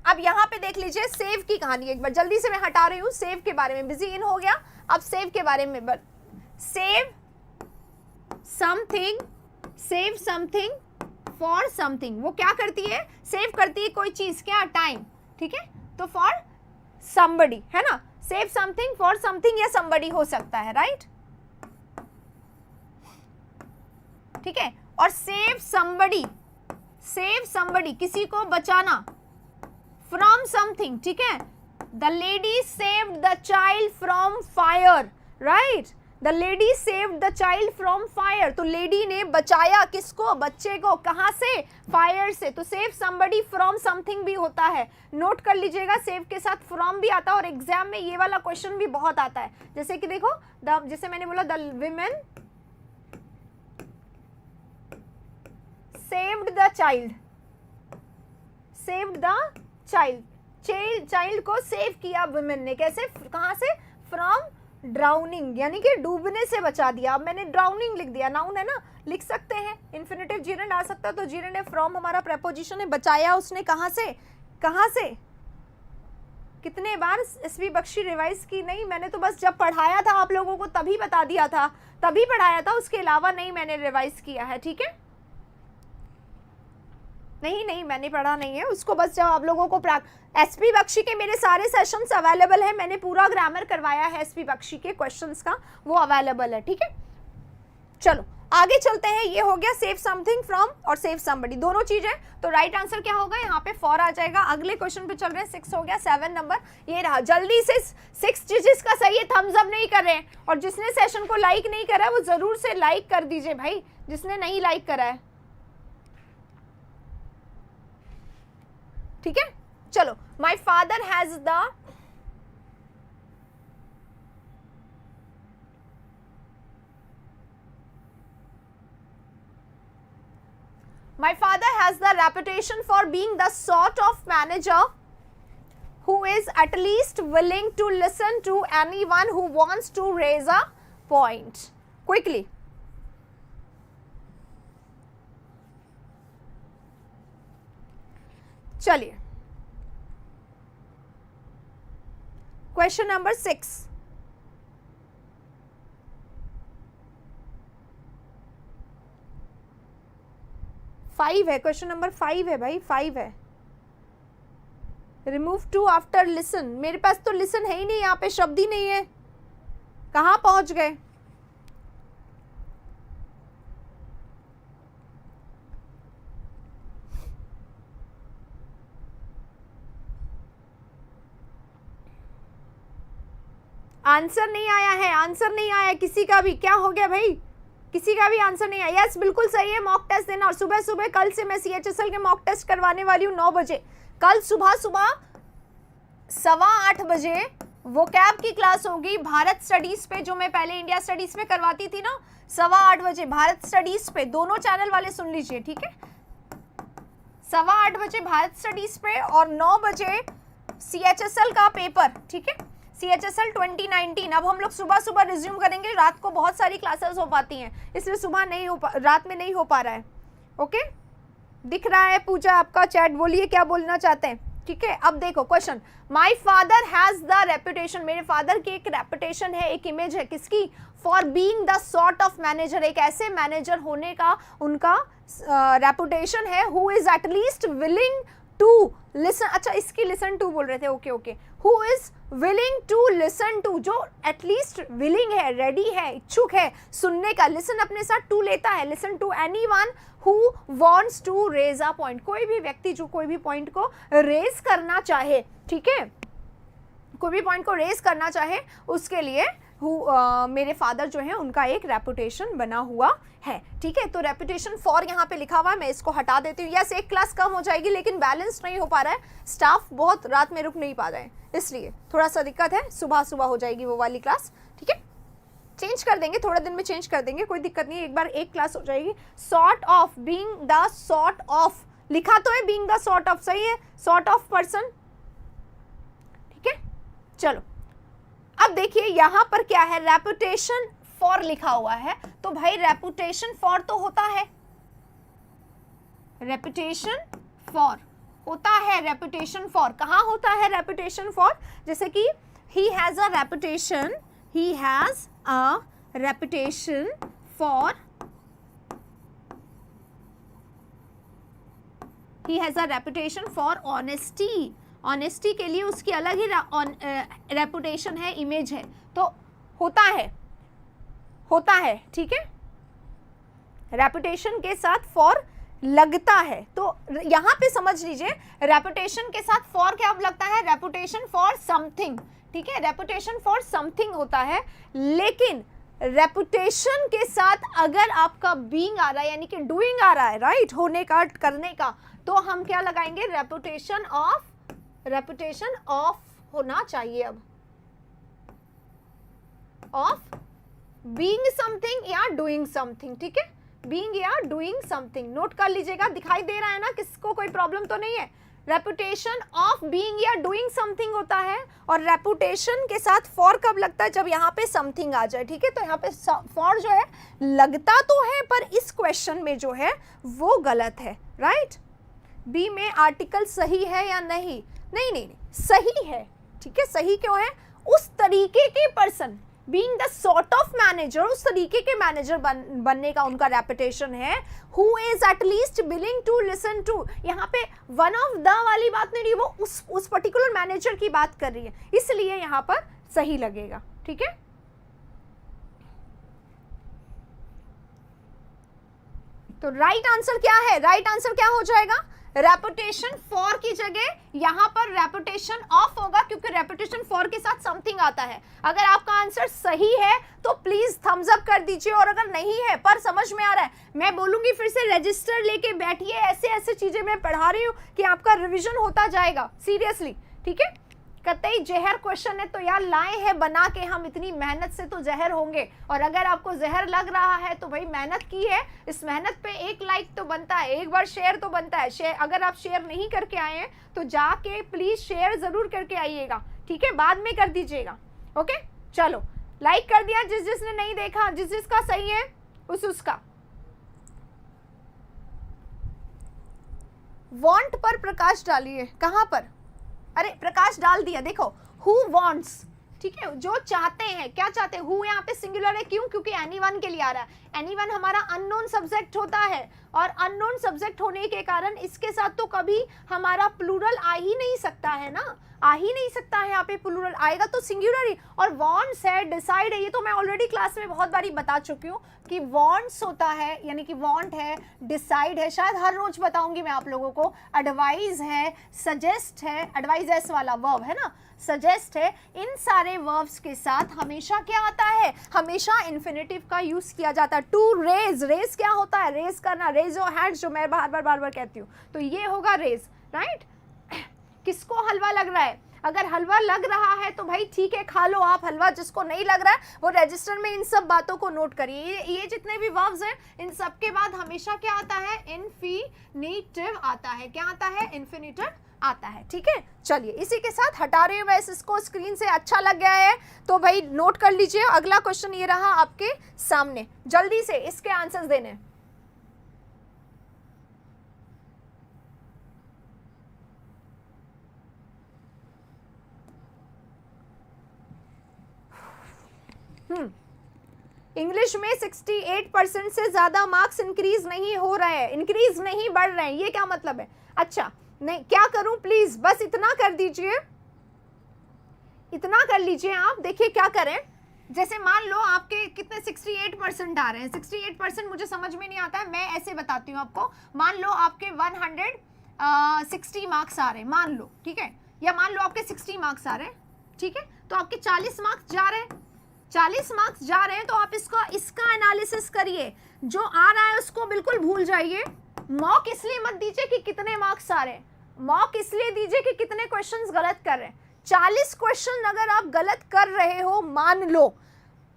Speaker 1: अब यहाँ पे देख लीजिए सेव की कहानी एक बार जल्दी से मैं हटा रही हूँ, सेव के बारे में, बिजी इन हो गया, अब सेव के बारे में। सेव समथिंग फॉर समथिंग, वो क्या करती है, सेव करती है कोई चीज, क्या, टाइम, ठीक है। तो फॉर somebody, है ना, सेव समथिंग फॉर समथिंग या somebody हो सकता है, राइट? ठीक है, और सेव somebody किसी को बचाना, फ्रॉम समथिंग, ठीक है? The lady saved the child from fire, right? The lady saved the child from fire, तो लेडी ने बचाया किसको? बच्चे को, कहां से? फायर से। तो सेव समबडी फ्रॉम समथिंग भी होता है, नोट कर लीजिएगा, सेव के साथ फ्रॉम भी आता है, और एग्जाम में ये वाला क्वेश्चन भी बहुत आता है। जैसे कि देखो, जैसे मैंने बोला, the women saved the child, saved the child को सेव किया वुमेन ने, कैसे? कहां से? फ्रॉम ड्राउनिंग, यानी कि डूबने से बचा दिया। अब मैंने ड्राउनिंग लिख दिया, नाउन है ना, लिख सकते हैं, इन्फिनेटिव जीरेंड आ सकता है, तो जीरेंड है, फ्रॉम हमारा प्रेपोजिशन है, बचाया उसने कहां से? कहां से? कितने बार एसवी बख्शी रिवाइज की? नहीं, मैंने तो बस जब पढ़ाया था आप लोगों को तभी बता दिया था, तभी पढ़ाया था, उसके अलावा नहीं मैंने रिवाइज किया है, ठीक है? नहीं मैंने पढ़ा नहीं है उसको, बस जब आप लोगों को एसपी बख्शी के मेरे सारे सेशंस अवेलेबल है, मैंने पूरा ग्रामर करवाया है एसपी बख्शी के क्वेश्चंस का, वो अवेलेबल है, ठीक है? चलो आगे चलते हैं। ये हो गया सेव समथिंग फ्रॉम और सेव समबडी, दोनों चीजें। तो राइट आंसर क्या होगा? यहाँ पे 4 आ जाएगा। अगले क्वेश्चन पे चल रहे हैं, 6 हो गया, 7 नंबर ये रहा। जल्दी से 6 जिसका सही है थम्स अप नहीं कर रहे हैं, और जिसने सेशन को लाइक नहीं करा है वो जरूर से लाइक कर दीजिए भाई, जिसने नहीं लाइक करा है, ठीक है? चलो, माई father has the reputation for being the sort of manager who is at least willing to listen to anyone who wants to raise a point. Quickly. चलिए, क्वेश्चन नंबर 6। फाइव है, क्वेश्चन नंबर 5 है भाई, 5 है। Remove 2 after listen, मेरे पास तो listen है ही नहीं, यहाँ पे शब्द ही नहीं है, कहाँ पहुंच गए? आंसर नहीं आया है, आंसर नहीं आया किसी का भी, क्या हो गया भाई? किसी का भी आंसर नहीं आया। यस बिल्कुल सही है, मॉक टेस्ट देना। और सुबह सुबह कल से मैं CHSL के मॉक टेस्ट करवाने वाली हूँ 9 बजे। कल सुबह 8:15 बजे वो कैब की क्लास होगी भारत स्टडीज पे, जो मैं पहले इंडिया स्टडीज में करवाती थी ना, 8:15 बजे भारत स्टडीज पे। दोनों चैनल वाले सुन लीजिए, ठीक है? 8:15 बजे भारत स्टडीज पे और 9 बजे CHSL का पेपर, ठीक है? CHSL 2019। अब हम लोग सुबह सुबह रिज्यूम करेंगे, रात को बहुत सारी क्लासेस हो पाती हैं, इसलिए सुबह नहीं हो रात में नहीं हो पा रहा है। ओके, दिख रहा है पूजा आपका चैट, बोलिए क्या बोलना चाहते हैं, ठीक है? अब देखो question, my father has the reputation, मेरे फादर की एक रेपुटेशन है, एक इमेज है, किसकी? For being the sort of manager, एक ऐसे मैनेजर होने का उनका रेपुटेशन है, who is at least willing to listen. अच्छा, इसकी लिसन टू बोल रहे थे, okay okay. Who is willing to listen to, जो एटलीस्ट विलिंग है, रेडी है, इच्छुक है सुनने का। लिसन अपने साथ टू लेता है, listen to anyone who wants to raise a point, कोई भी व्यक्ति जो कोई भी पॉइंट को रेज करना चाहे, ठीक है? कोई भी पॉइंट को रेज करना चाहे, उसके लिए मेरे फादर जो है उनका एक रेपुटेशन बना हुआ है, ठीक है? तो रेपुटेशन फॉर यहाँ पे लिखा हुआ है, मैं इसको हटा देती हूँ। यस, एक क्लास कम हो जाएगी, लेकिन बैलेंस नहीं हो पा रहा है, स्टाफ बहुत रात में रुक नहीं पा रहे हैं, इसलिए थोड़ा सा दिक्कत है। सुबह सुबह हो जाएगी वो वाली क्लास, ठीक है? चेंज कर देंगे, थोड़े दिन में चेंज कर देंगे, कोई दिक्कत नहीं है। एक बार एक क्लास हो जाएगी। Sort of, being the sort of, लिखा तो है बीइंग द सॉर्ट ऑफ, सही है? सॉर्ट ऑफ पर्सन, ठीक है? चलो अब देखिए यहाँ पर क्या है, रेपुटेशन फॉर लिखा हुआ है, तो भाई रेपुटेशन फॉर तो होता है, रेपुटेशन फॉर होता है, रेपुटेशन फॉर कहाँ होता है? रेपुटेशन फॉर, जैसे कि he has a reputation, he has a reputation for, he has a reputation for honesty, honesty के लिए उसकी अलग ही रेपुटेशन है, इमेज है, तो होता है, ठीक है, रेपुटेशन के साथ फॉर लगता है। तो यहाँ पे समझ लीजिए रेपुटेशन के साथ फॉर क्या लगता है, रेपुटेशन फॉर समथिंग, ठीक है, रेपुटेशन फॉर समथिंग होता है। लेकिन रेपुटेशन के साथ अगर आपका बीइंग आ रहा है यानी कि डूइंग आ रहा है, राइट, होने का, करने का, तो हम क्या लगाएंगे, रेपुटेशन ऑफ होना चाहिए, अब ऑफ बीइंग समथिंग या डूइंग समथिंग, ठीक है, बीइंग या डूइंग समथिंग, नोट कर लीजिएगा, दिखाई दे रहा है ना, किसको कोई प्रॉब्लम तो नहीं है। रेपुटेशन ऑफ बीइंग या डूइंग समथिंग होता है, और रेपुटेशन के साथ फॉर कब लगता है, जब यहाँ पे समथिंग आ जाए, ठीक है। तो यहाँ पे फॉर जो है लगता तो है, पर इस क्वेश्चन में जो है वो गलत है, राइट। बी में आर्टिकल सही है या नहीं, नहीं, सही है, ठीक है। सही क्यों है, उस तरीके के person, being the sort of manager, उस तरीके के मैनेजर बनने का उनका रेपुटेशन है, who is at least willing to listen to. यहाँ पे वन ऑफ द वाली बात नहीं रही, वो उस पर्टिकुलर मैनेजर की बात कर रही है, इसलिए यहाँ पर सही लगेगा, ठीक है। तो राइट आंसर क्या है, राइट आंसर क्या हो जाएगा, रेपुटेशन फॉर की जगह यहां पर रेपुटेशन ऑफ होगा, क्योंकि रेपुटेशन फॉर के साथ समथिंग आता है। अगर आपका आंसर सही है तो प्लीज थम्स अप कर दीजिए, और अगर नहीं है पर समझ में आ रहा है, मैं बोलूंगी फिर से रजिस्टर लेके बैठिए, ऐसे ऐसे चीजें मैं पढ़ा रही हूँ कि आपका रिविजन होता जाएगा, सीरियसली, ठीक है। कतई जहर क्वेश्चन है तो यार लाए हैं बना के हम, इतनी मेहनत से तो जहर होंगे, और अगर आपको जहर लग रहा है तो भाई मेहनत की है, इस मेहनत पे एक लाइक तो बनता है, एक बार शेयर तो बनता है। शेयर अगर आप शेयर नहीं करके आए हैं तो जाके प्लीज शेयर जरूर करके आइएगा, ठीक है, बाद में कर दीजिएगा, ओके। चलो लाइक कर दिया जिसने नहीं देखा, जिसका सही है उसका। वांट पर प्रकाश डालिए, कहां पर, अरे प्रकाश डाल दिया, देखो हु वांट्स, ठीक है, जो चाहते हैं, क्या चाहते हैं, हु यहाँ पे सिंगुलर है, क्यों, क्योंकि एनीवन के लिए आ रहा है। एनीवन हमारा अननोन सब्जेक्ट होता है, और अननोन सब्जेक्ट होने के कारण इसके साथ तो कभी हमारा प्लूरल आ ही नहीं सकता है ना, आ ही नहीं सकता है, यहाँ पे प्लूरल आएगा तो सिंगुलर ही। और वांट्स है, डिसाइड है, ये तो मैं ऑलरेडी क्लास में बहुत बारी बता चुकी हूँ कि वांट्स होता है, यानी कि वांट है, डिसाइड है, शायद हर रोज बताऊंगी मैं आप लोगों को, एडवाइज है, सजेस्ट है, एडवाइज एस वाला वर्ब है ना, सजेस्ट है, इन सारे वर्ब्स के साथ हमेशा क्या आता है, हमेशा इन्फिनेटिव का यूज किया जाता है। टू रेज, रेज क्या होता है, रेज करना, रेज योर हैंड्स, जो मैं बार बार कहती हूँ, तो ये होगा रेज, राइट। किसको हलवा लग रहा है, अगर हलवा लग रहा है तो भाई ठीक है, खा लो आप हलवा, जिसको नहीं लग रहा है वो रजिस्टर में इन सब बातों को नोट करिए। ये जितने भी वर्ब्स हैं इन सब के बाद हमेशा क्या आता है, इन्फिनिटिव आता है, क्या आता है, इन्फिनिटिव आता है, ठीक है। चलिए इसी के साथ हटा रही हूँ मैं इसको स्क्रीन से, अच्छा लग गया है तो भाई नोट कर लीजिए। अगला क्वेश्चन ये रहा आपके सामने, जल्दी से इसके आंसर्स देने। इंग्लिश में 68% से ज्यादा मार्क्स इंक्रीज नहीं हो रहे हैं, इंक्रीज नहीं बढ़ रहे हैं, ये क्या मतलब है, अच्छा नहीं, क्या करूं, प्लीज बस इतना कर दीजिए, इतना कर लीजिए आप। देखिए क्या करें, जैसे मान लो आपके कितने 68% आ रहे हैं, 68% मुझे समझ में नहीं आता है, मैं ऐसे बताती हूँ आपको। मान लो आपके 160 मार्क्स आ रहे हैं, मान लो, ठीक है, या मान लो आपके 60 मार्क्स आ रहे हैं, ठीक है, तो आपके 40 मार्क्स जा रहे हैं, 40 मार्क्स जा रहे हैं, तो आप इसका एनालिसिस करिए, जो आ रहा है उसको बिल्कुल भूल जाइए। मॉक इसलिए मत दीजिए कि कितने मार्क्स आ रहे हैं, मॉक इसलिए दीजिए कि कितने क्वेश्चंस गलत कर रहे हैं। 40 क्वेश्चन अगर आप गलत कर रहे हो, मान लो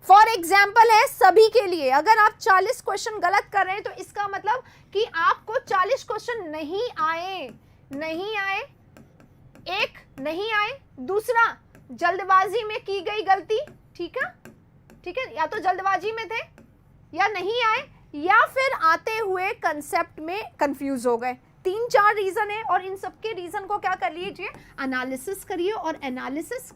Speaker 1: फॉर एग्जाम्पल है सभी के लिए, अगर आप 40 क्वेश्चन गलत कर रहे हैं तो इसका मतलब कि आपको 40 क्वेश्चन नहीं आए, एक नहीं आए, दूसरा जल्दबाजी में की गई गलती, ठीक है, या तो जल्दबाजी में थे या नहीं आए, या फिर आते हुए कंसेप्ट में कंफ्यूज हो गए। 3-4 रीजन है, और इन सबके रीजन को क्या कर लीजिए, एनालिसिस करिए, और एनालिसिस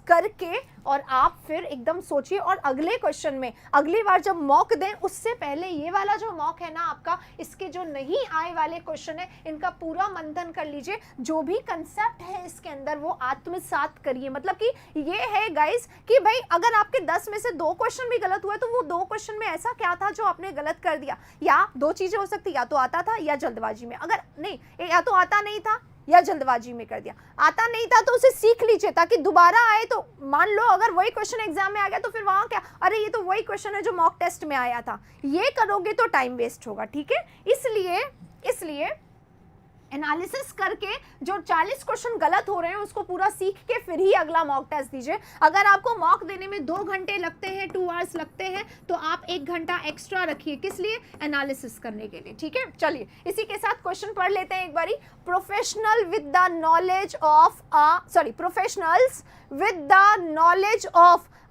Speaker 1: करके और आप फिर एकदम सोचिए और अगले क्वेश्चन में अगली बार जब मॉक दें उससे पहले ये वाला जो मॉक है ना आपका, इसके जो नहीं आए वाले क्वेश्चन है इनका पूरा मंथन कर लीजिए, जो भी कंसेप्ट है इसके अंदर वो आत्मसात करिए। मतलब कि ये है गाइस कि भाई अगर आपके 10 में से 2 क्वेश्चन भी गलत हुआ तो वो 2 क्वेश्चन में ऐसा क्या था जो आपने गलत कर दिया। या 2 चीजें हो सकती, या तो आता था या जल्दबाजी में, अगर नहीं या तो आता नहीं था या जल्दबाजी में कर दिया। आता नहीं था तो उसे सीख लीजिए ताकि दोबारा आए तो मान लो अगर वही क्वेश्चन एग्जाम में आ गया तो फिर वहां क्या, अरे ये तो वही क्वेश्चन है जो मॉक टेस्ट में आया था, ये करोगे तो टाइम वेस्ट होगा। ठीक है, इसलिए एनालिसिस करके जो 40 क्वेश्चन गलत हो रहे हैं उसको पूरा सीख के फिर ही अगला मॉक टेस्ट दीजिए। अगर आपको मॉक देने में 2 घंटे लगते हैं, 2 आवर्स लगते हैं, तो आप 1 घंटा एक्स्ट्रा रखिए, किस लिए, एनालिसिस करने के लिए। ठीक है, चलिए इसी के साथ क्वेश्चन पढ़ लेते हैं एक बारी। Professionals with the knowledge of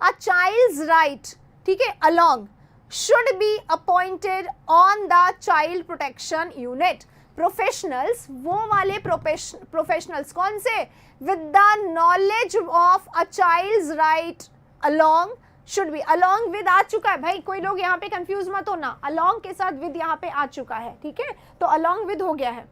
Speaker 1: a child's right, ठीक है, along should be appointed on the child protection unit। Professionals, वो वाले प्रोफेशनल्स कौन से, with the knowledge of a child's right along, should be, along with आ चुका है भाई, कोई लोग यहाँ पे कंफ्यूज मत होना, अलोंग के साथ विद यहाँ पे आ चुका है। ठीक है, तो अलोंग विद हो गया है।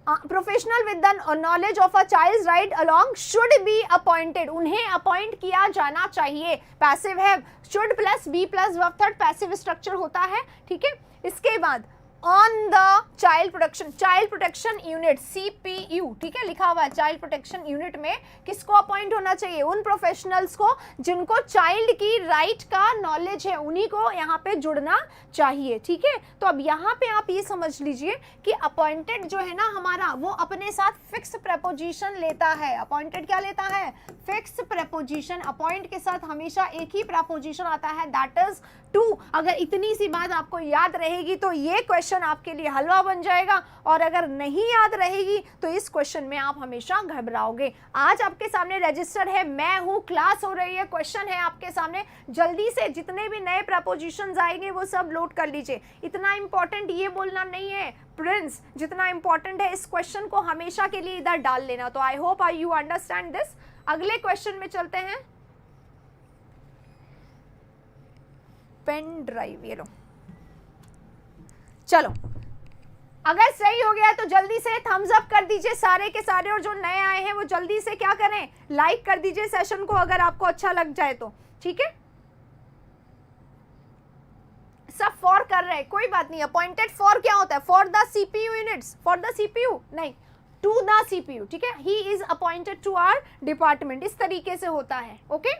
Speaker 1: Professional with the knowledge of a child's right along should be appointed, उन्हें अपॉइंट किया जाना चाहिए। पैसिव है, should plus be plus verb third passive structure होता है। ठीक है, इसके बाद on the child protection unit CPU, ठीक है, लिखा हुआ है चाइल्ड प्रोटेक्शन यूनिट में किसको अपॉइंट होना चाहिए, उन प्रोफेशनल्स को जिनको चाइल्ड की राइट का नॉलेज है, उन्हीं को यहाँ पे जुड़ना चाहिए। ठीक है, तो अब यहाँ पे आप ये समझ लीजिए कि अपॉइंटेड जो है ना हमारा, वो अपने साथ फिक्स प्रेपोजिशन लेता है। अपॉइंटेड क्या लेता है, फिक्स प्रेपोजिशन। अपॉइंट के साथ हमेशा एक ही प्रेपोजिशन आता है, दैट इज टू। अगर इतनी सी बात आपको याद रहेगी तो ये क्वेश्चन आपके लिए हलवा बन जाएगा, और अगर नहीं याद रहेगी तो इस क्वेश्चन में आप हमेशा घबराओगे। आज आपके सामने रजिस्टर है, मैं हूं, क्लास हो रही है, क्वेश्चन है आपके सामने, जल्दी से जितने भी नए प्रपोजिशंस आएंगे वो सब नोट कर लीजिए। इतना इंपॉर्टेंट ये बोलना नहीं है प्रिंस, जितना इंपॉर्टेंट है इस क्वेश्चन को हमेशा के लिए इधर डाल लेना। तो I hope you understand this. अगले क्वेश्चन में चलते हैं। पेन ड्राइव, ये लो, चलो अगर सही हो गया तो जल्दी से थम्स अप कर दीजिए सारे के सारे, और जो नए आए हैं वो जल्दी से क्या करें, लाइक कर दीजिए सेशन को अगर आपको अच्छा लग जाए तो। ठीक है, सब फॉर कर रहे हैं, कोई बात नहीं। अपॉइंटेड फॉर क्या होता है, for the CPU units, for the CPU नहीं, टू द CPU। ठीक है, he is appointed to our department, इस तरीके से होता है। ओके,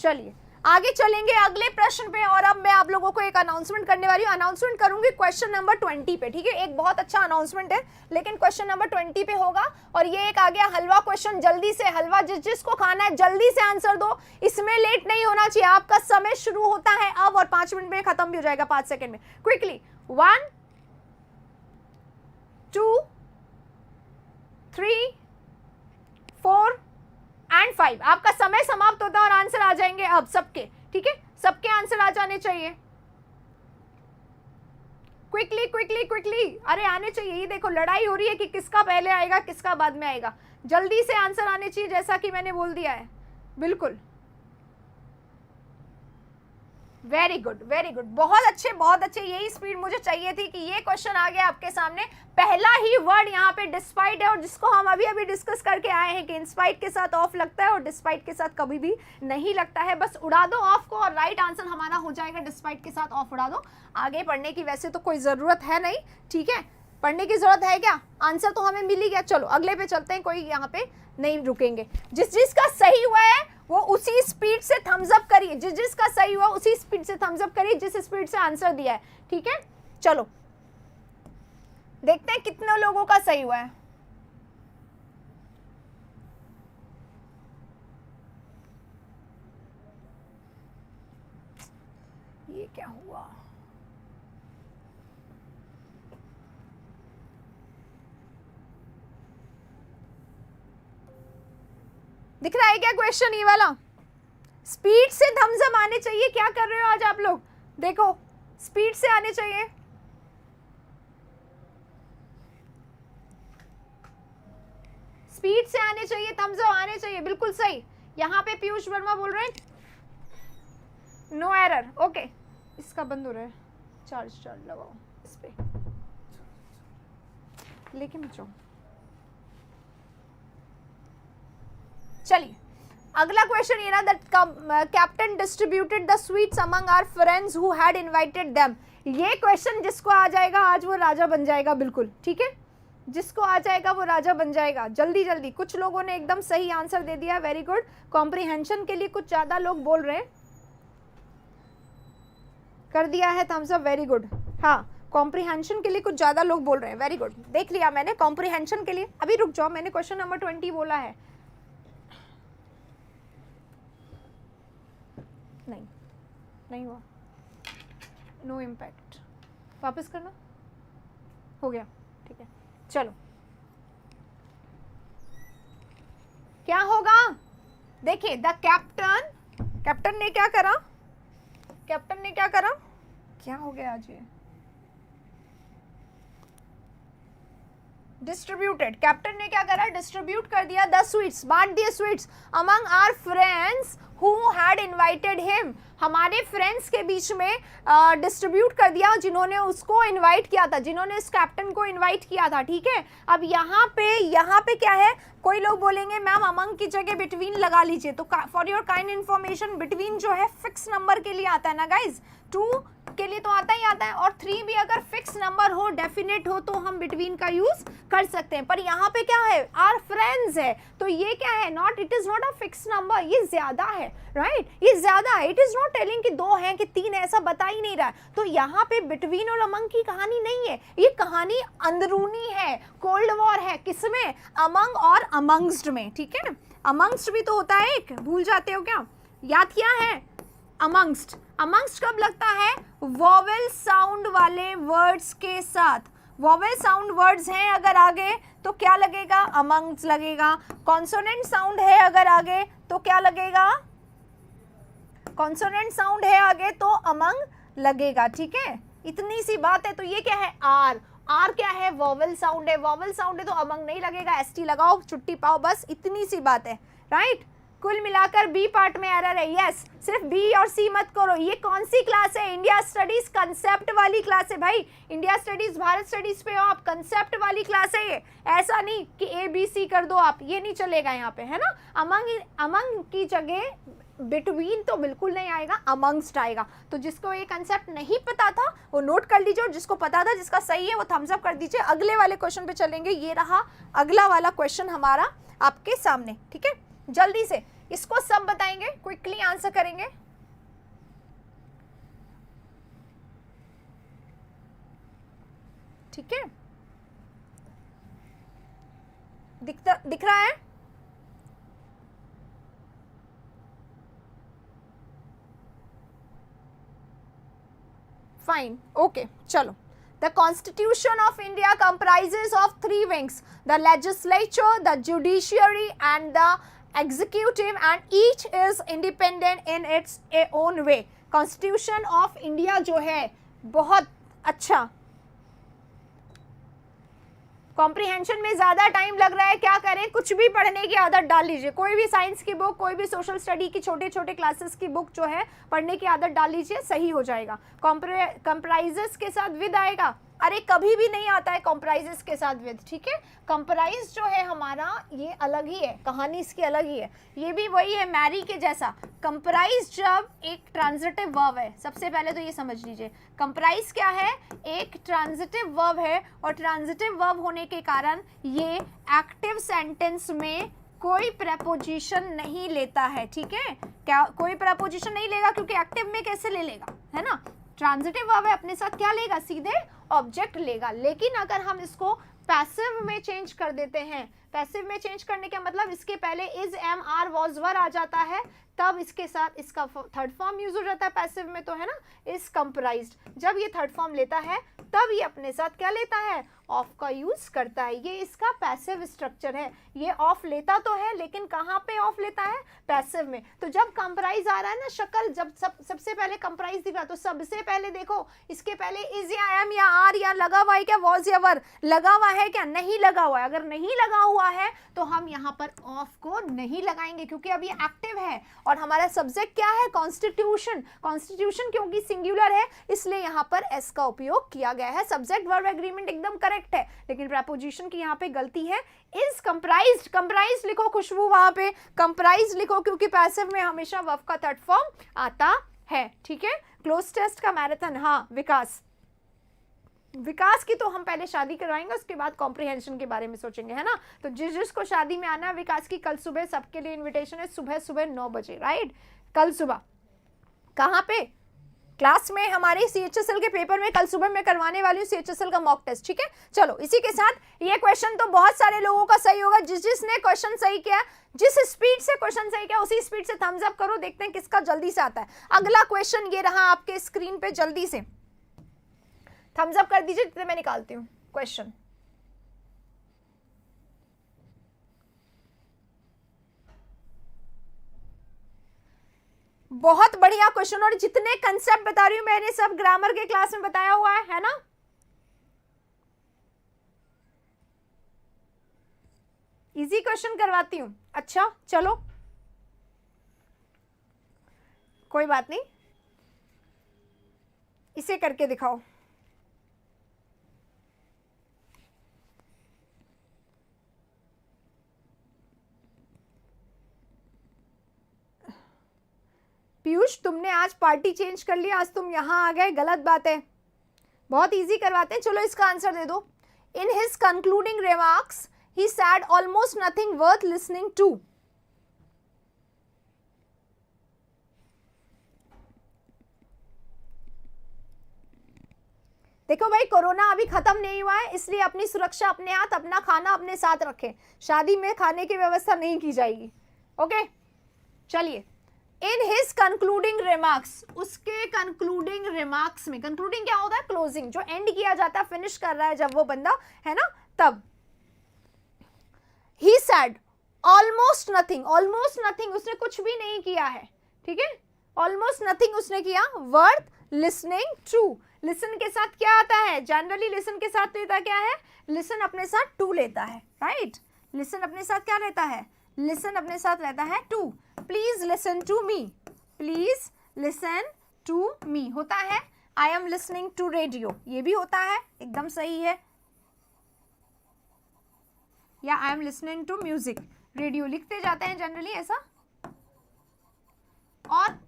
Speaker 1: चलिए आगे चलेंगे अगले प्रश्न पे। और अब मैं आप लोगों को एक अनाउंसमेंट करने वाली हूँ, अनाउंसमेंट करूंगी क्वेश्चन नंबर 20 पे। ठीक है, एक बहुत अच्छा अनाउंसमेंट है, लेकिन क्वेश्चन नंबर 20 पे होगा। और ये एक आ गया हलवा क्वेश्चन, जल्दी से हलवा जिसको खाना है जल्दी से आंसर दो, इसमें लेट नहीं होना चाहिए। आपका समय शुरू होता है अब, और 5 मिनट में खत्म भी हो जाएगा, 5 सेकेंड में। क्विकली 1 2 3 4 एंड 5, आपका समय समाप्त होता है और आंसर आ जाएंगे अब सबके। ठीक है, सबके आंसर आ जाने चाहिए। क्विकली क्विकली क्विकली, अरे आने चाहिए। ये देखो लड़ाई हो रही है कि किसका पहले आएगा किसका बाद में आएगा। जल्दी से आंसर आने चाहिए, जैसा कि मैंने बोल दिया है। बिल्कुल, वेरी गुड वेरी गुड, बहुत अच्छे बहुत अच्छे। यही स्पीड मुझे चाहिए थी कि ये क्वेश्चन आ गया आपके सामने। पहला ही वर्ड यहाँ पे डिस्पाइट है, और जिसको हम अभी अभी डिस्कस करके आए हैं कि इंस्पाइट के साथ ऑफ लगता है और डिस्पाइट के साथ कभी भी नहीं लगता है। बस उड़ा दो ऑफ को और राइट आंसर हमारा हो जाएगा। डिस्पाइट के साथ ऑफ उड़ा दो। आगे पढ़ने की वैसे तो कोई ज़रूरत है नहीं, ठीक है, पढ़ने की ज़रूरत है क्या, आंसर तो हमें मिल ही गया। चलो अगले पे चलते हैं, कोई यहाँ पे नहीं रुकेंगे। जिसका सही हुआ है वो उसी स्पीड से थम्स अप करिए, जिसका सही हुआ उसी स्पीड से थम्स अप करिए जिस स्पीड से आंसर दिया है। ठीक है, चलो देखते हैं कितने लोगों का सही हुआ है। ये क्या हुआ, दिख रहा है क्या क्वेश्चन ये वाला? स्पीड से थम्स अप आने चाहिए। क्या कर रहे हो आज आप लोग, देखो स्पीड से आने चाहिए। स्पीड से आने चाहिए, थम्स अप आने चाहिए, बिल्कुल सही। यहाँ पे पीयूष वर्मा बोल रहे हैं नो एरर, ओके। इसका बंद हो रहा है, चार्ज लगाओ इस पे, लेकिन बच्चों चलिए अगला क्वेश्चन ये ना, that captain distributed the sweets among our friends who had invited them. ये क्वेश्चन जिसको आ जाएगा आज वो राजा बन जाएगा, बिल्कुल ठीक है, जिसको आ जाएगा वो राजा बन जाएगा। जल्दी जल्दी, कुछ लोगों ने एकदम सही आंसर दे दिया, वेरी गुड। कॉम्प्रिहेंशन के लिए कुछ ज्यादा लोग बोल रहे हैं, कर दिया है थम्स अप, वेरी गुड। हाँ, कॉम्प्रिहेंशन के लिए कुछ ज्यादा लोग बोल रहे हैं, वेरी गुड, देख लिया मैंने। कॉम्प्रिहेंशन के लिए अभी रुक जाओ, मैंने क्वेश्चन नंबर 20 बोला है, नहीं हुआ, नो इम्पैक्ट, वापस करना, हो गया, ठीक है। चलो क्या होगा, देखिए द कैप्टन ने क्या करा, कैप्टन ने क्या करा, क्या हो गया आज ये, डिस्ट्रीब्यूटेड, कैप्टन ने क्या करा, डिस्ट्रीब्यूट कर दिया, 10 स्वीट्स बांट दिए, sweets among our friends who had invited him, हमारे फ्रेंड्स के बीच में डिस्ट्रीब्यूट कर दिया जिन्होंने उसको इनवाइट किया था, जिन्होंने इस कैप्टन को इनवाइट किया था, ठीक है। अब यहाँ पे क्या है, कोई लोग बोलेंगे मैम अमंग की जगह बिटवीन लगा लीजिए, तो for your kind information between जो है फिक्स नंबर के लिए आता है ना गाइज, 2 के लिए तो आता ही आता है, और 3 भी अगर फिक्स नंबर हो, डेफिनेट हो, तो हम बिटवीन का यूज कर सकते हैं। पर यहाँ पे क्या है, आर फ्रेंड्स है, तो ये क्या है, not, it is not a fix number, ये ज्यादा है, राइट, ये ज्यादा है, इट इज नॉट टेलिंग कि 2 हैं कि 3, ऐसा बता ही नहीं रहा। तो यहाँ पे बिटवीन और अमंग की कहानी नहीं है, ये कहानी अंदरूनी है, कोल्ड वॉर है, किसमें, अमंग और अमंग्स्ट में, ठीक है। अमंग्स्ट भी तो होता है एक, भूल जाते हो क्या, याद किया है, अमंग्स्ट, अमंग्स्ट कब लगता है, वॉवेल साउंड वाले वर्ड्स के साथ, वॉवेल साउंड वर्ड्स हैं अगर आगे तो क्या लगेगा, अमंग्स लगेगा। कॉन्सोनेंट साउंड है अगर आगे तो क्या लगेगा, कॉन्सोनेंट साउंड है आगे तो अमंग लगेगा, ठीक है, इतनी सी बात है। तो ये क्या है, आर क्या है, वॉवेल साउंड है, वॉवेल साउंड है तो अमंग नहीं लगेगा, एसटी लगाओ, छुट्टी पाओ, बस इतनी सी बात है, राइट। कुल मिलाकर बी पार्ट में एरर है, यस, सिर्फ बी और सी मत करो। ये कौन सी क्लास है, इंडिया स्टडीज कंसेप्ट वाली क्लास है भाई, इंडिया स्टडीज भारत स्टडीज पे हो आप, कंसेप्ट वाली क्लास है ये, ऐसा नहीं कि ए बी सी कर दो आप, ये नहीं चलेगा यहाँ पे, है ना। अमंग की जगह बिटवीन तो बिल्कुल नहीं आएगा, अमंगस्ट आएगा। तो जिसको ये कंसेप्ट नहीं पता था वो नोट कर लीजिए, और जिसको पता था, जिसका सही है वो थम्स अप कर दीजिए। अगले वाले क्वेश्चन पे चलेंगे, ये रहा अगला वाला क्वेश्चन हमारा आपके सामने, ठीक है। जल्दी से इसको सब बताएंगे, क्विकली आंसर करेंगे, ठीक है। दिख रहा है, फाइन, ओके, चलो। The Constitution of India comprises of 3 wings, the legislature, the judiciary and the executive, and each is independent in its own way. Constitution of India जो है बहुत अच्छा, कॉम्प्रिहेंशन में ज़्यादा टाइम लग रहा है, क्या करें, कुछ भी पढ़ने की आदत डाल लीजिए, कोई भी साइंस की बुक, कोई भी सोशल स्टडी की छोटे छोटे क्लासेस की बुक जो है पढ़ने की आदत डाल लीजिए, सही हो जाएगा। कंप्राइजेस के साथ विद आएगा, अरे कभी भी नहीं आता है कंप्राइजेस के साथ विद, ठीक है। कंप्राइज जो है हमारा ये अलग ही है, कहानी इसकी अलग ही है, ये भी वही है मैरी के जैसा। कंप्राइज जब एक ट्रांजिटिव वर्ब है, सबसे पहले तो ये समझ लीजिए, कंप्राइज क्या है, एक ट्रांजिटिव वर्ब है, और ट्रांजिटिव वर्ब होने के कारण ये एक्टिव सेंटेंस में कोई प्रेपोजिशन नहीं लेता है, ठीक है। क्या कोई प्रेपोजिशन नहीं लेगा, क्योंकि एक्टिव में कैसे ले लेगा, है ना। ट्रांजिटिव वर्ब है, अपने साथ क्या लेगा, सीधे ऑब्जेक्ट लेगा। लेकिन अगर हम इसको पैसिव में चेंज कर देते हैं, पैसिव में चेंज करने का मतलब इसके पहले इज, एम, आर, वॉज, वर आ जाता है, तब इसके साथ इसका थर्ड फॉर्म यूज हो जाता है पैसिव में, तो है ना, इज कंप्राइज्ड। जब ये थर्ड फॉर्म लेता है तब ये अपने साथ क्या लेता है, ऑफ का यूज करता है, ये इसका पैसिव स्ट्रक्चर है। ये ऑफ लेता तो है, लेकिन कहाँ पे ऑफ लेता है, पैसिव में। तो जब कंप्राइज आ रहा है ना, शक्ल जब सबसे पहले कंप्राइज दिख रहा, तो सबसे पहले देखो इसके पहले इज या एम या आर या लगा हुआ है क्या, वॉज या वर लगा हुआ है क्या, नहीं लगा हुआ है। अगर नहीं लगा हुआ हुआ है तो हम यहाँ पर ऑफ को नहीं लगाएंगे क्योंकि अब ये एक्टिव है और हमारा सब्जेक्ट क्या है, कॉन्स्टिट्यूशन। कॉन्स्टिट्यूशन क्योंकि सिंगुलर है इसलिए यहाँ पर एस का उपयोग किया गया है। सब्जेक्ट वर्ब एग्रीमेंट एकदम करेक्ट है, लेकिन प्रेपोजिशन की यहाँ पे गलती है। इज कंप्राइज्ड, कंप्राइज्ड लिखो खुशबू, वहां पे कंप्राइज्ड लिखो क्योंकि पैसिव में हमेशा वर्ब का थर्ड फॉर्म आता है। ठीक है, क्लोज टेस्ट का मैराथन। हाँ विकास, विकास की तो हम पहले शादी करवाएंगे उसके बाद कॉम्प्रिहेंशन के बारे में सोचेंगे, है ना। तो जिसको शादी में आना है विकास की, कल सुबह सबके लिए इनविटेशन है, सुबह सुबह 9 बजे, राइट। कल सुबह कहाँ पे, क्लास में, हमारे CHSL के पेपर में कल सुबह मैं करवाने वाली हूँ CHSL का मॉक टेस्ट। ठीक है, चलो इसी के साथ ये क्वेश्चन तो बहुत सारे लोगों का सही होगा। जिसने क्वेश्चन सही किया, जिस स्पीड से क्वेश्चन सही किया उसी स्पीड से थम्स अप करो, देखते हैं किसका जल्दी से आता है। अगला क्वेश्चन ये रहा आपके स्क्रीन पे, जल्दी से थम्स अप कर दीजिए जितने मैं निकालती हूँ क्वेश्चन। बहुत बढ़िया क्वेश्चन, और जितने कंसेप्ट बता रही हूं मैंने सब ग्रामर के क्लास में बताया हुआ है ना। इजी क्वेश्चन करवाती हूं। अच्छा चलो कोई बात नहीं, इसे करके दिखाओ। पीयूष तुमने आज पार्टी चेंज कर लिया, आज तुम यहां आ गए, गलत बात है। बहुत इजी करवाते हैं, चलो इसका आंसर दे दो। In his concluding remarks he said almost nothing worth listening to. देखो भाई, कोरोना अभी खत्म नहीं हुआ है इसलिए अपनी सुरक्षा अपने हाथ, अपना खाना अपने साथ रखें। शादी में खाने की व्यवस्था नहीं की जाएगी। ओके चलिए, इन हिज कंक्लूडिंग रिमार्क्स, उसके कंक्लूडिंग रिमार्क्स में, कंक्लूडिंग क्या होता है, क्लोजिंग, जो एंड किया जाता है, फिनिश कर रहा है जब वो बंदा, है ना, तब। He said almost nothing, almost nothing उसने कुछ भी नहीं किया है। ठीक है, ऑलमोस्ट नथिंग उसने किया, वर्थ लिसनिंग टू। लिसन के साथ क्या आता है, जनरली लिसन के साथ लेता क्या है, लिसन अपने साथ टू लेता है, राइट। लिसन अपने साथ क्या लेता है, लिसन अपने साथ लेता है to. Please listen to me, please listen to me होता है I am listening to radio, ये भी होता है, एकदम सही है। या I am listening to music, radio लिखते जाते हैं जनरली ऐसा। और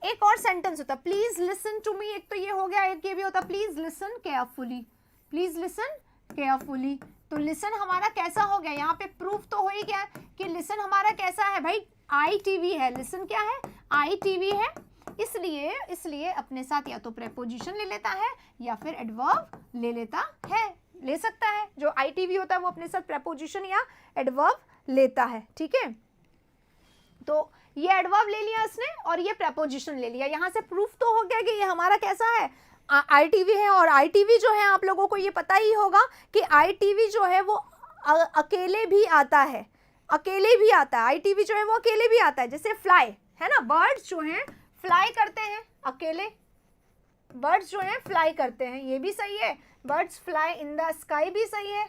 Speaker 1: एक और सेंटेंस होता है प्लीज लिसन टू मी, एक तो ये हो गया, एक ये भी होता please listen carefully, please listen carefully. तो लिसन हमारा कैसा हो गया, यहाँ पे प्रूफ तो हो ही गया कि लिसन हमारा कैसा है भाई, ITV है। लिसन क्या है, ITV है, इसलिए अपने साथ या तो प्रेपोजिशन ले लेता है या फिर एडवर्ब ले लेता है, ले सकता है। जो ITV होता है वो अपने साथ प्रेपोजिशन या एडवर्ब लेता है। ठीक है, तो ये एडवर्ब ले लिया इसने और ये प्रेपोजिशन ले लिया। यहां से प्रूफ तो हो गया कि ये हमारा कैसा है, ITV है। और ITV जो है आप लोगों को ये पता ही होगा कि ITV जो है वो अकेले भी आता है, अकेले भी आता है। ITV जो है वो अकेले भी आता है, जैसे फ्लाई है ना, बर्ड्स जो हैं फ्लाई करते हैं अकेले, बर्ड्स जो हैं फ्लाई करते हैं, ये भी सही है। Birds fly in the sky भी सही है,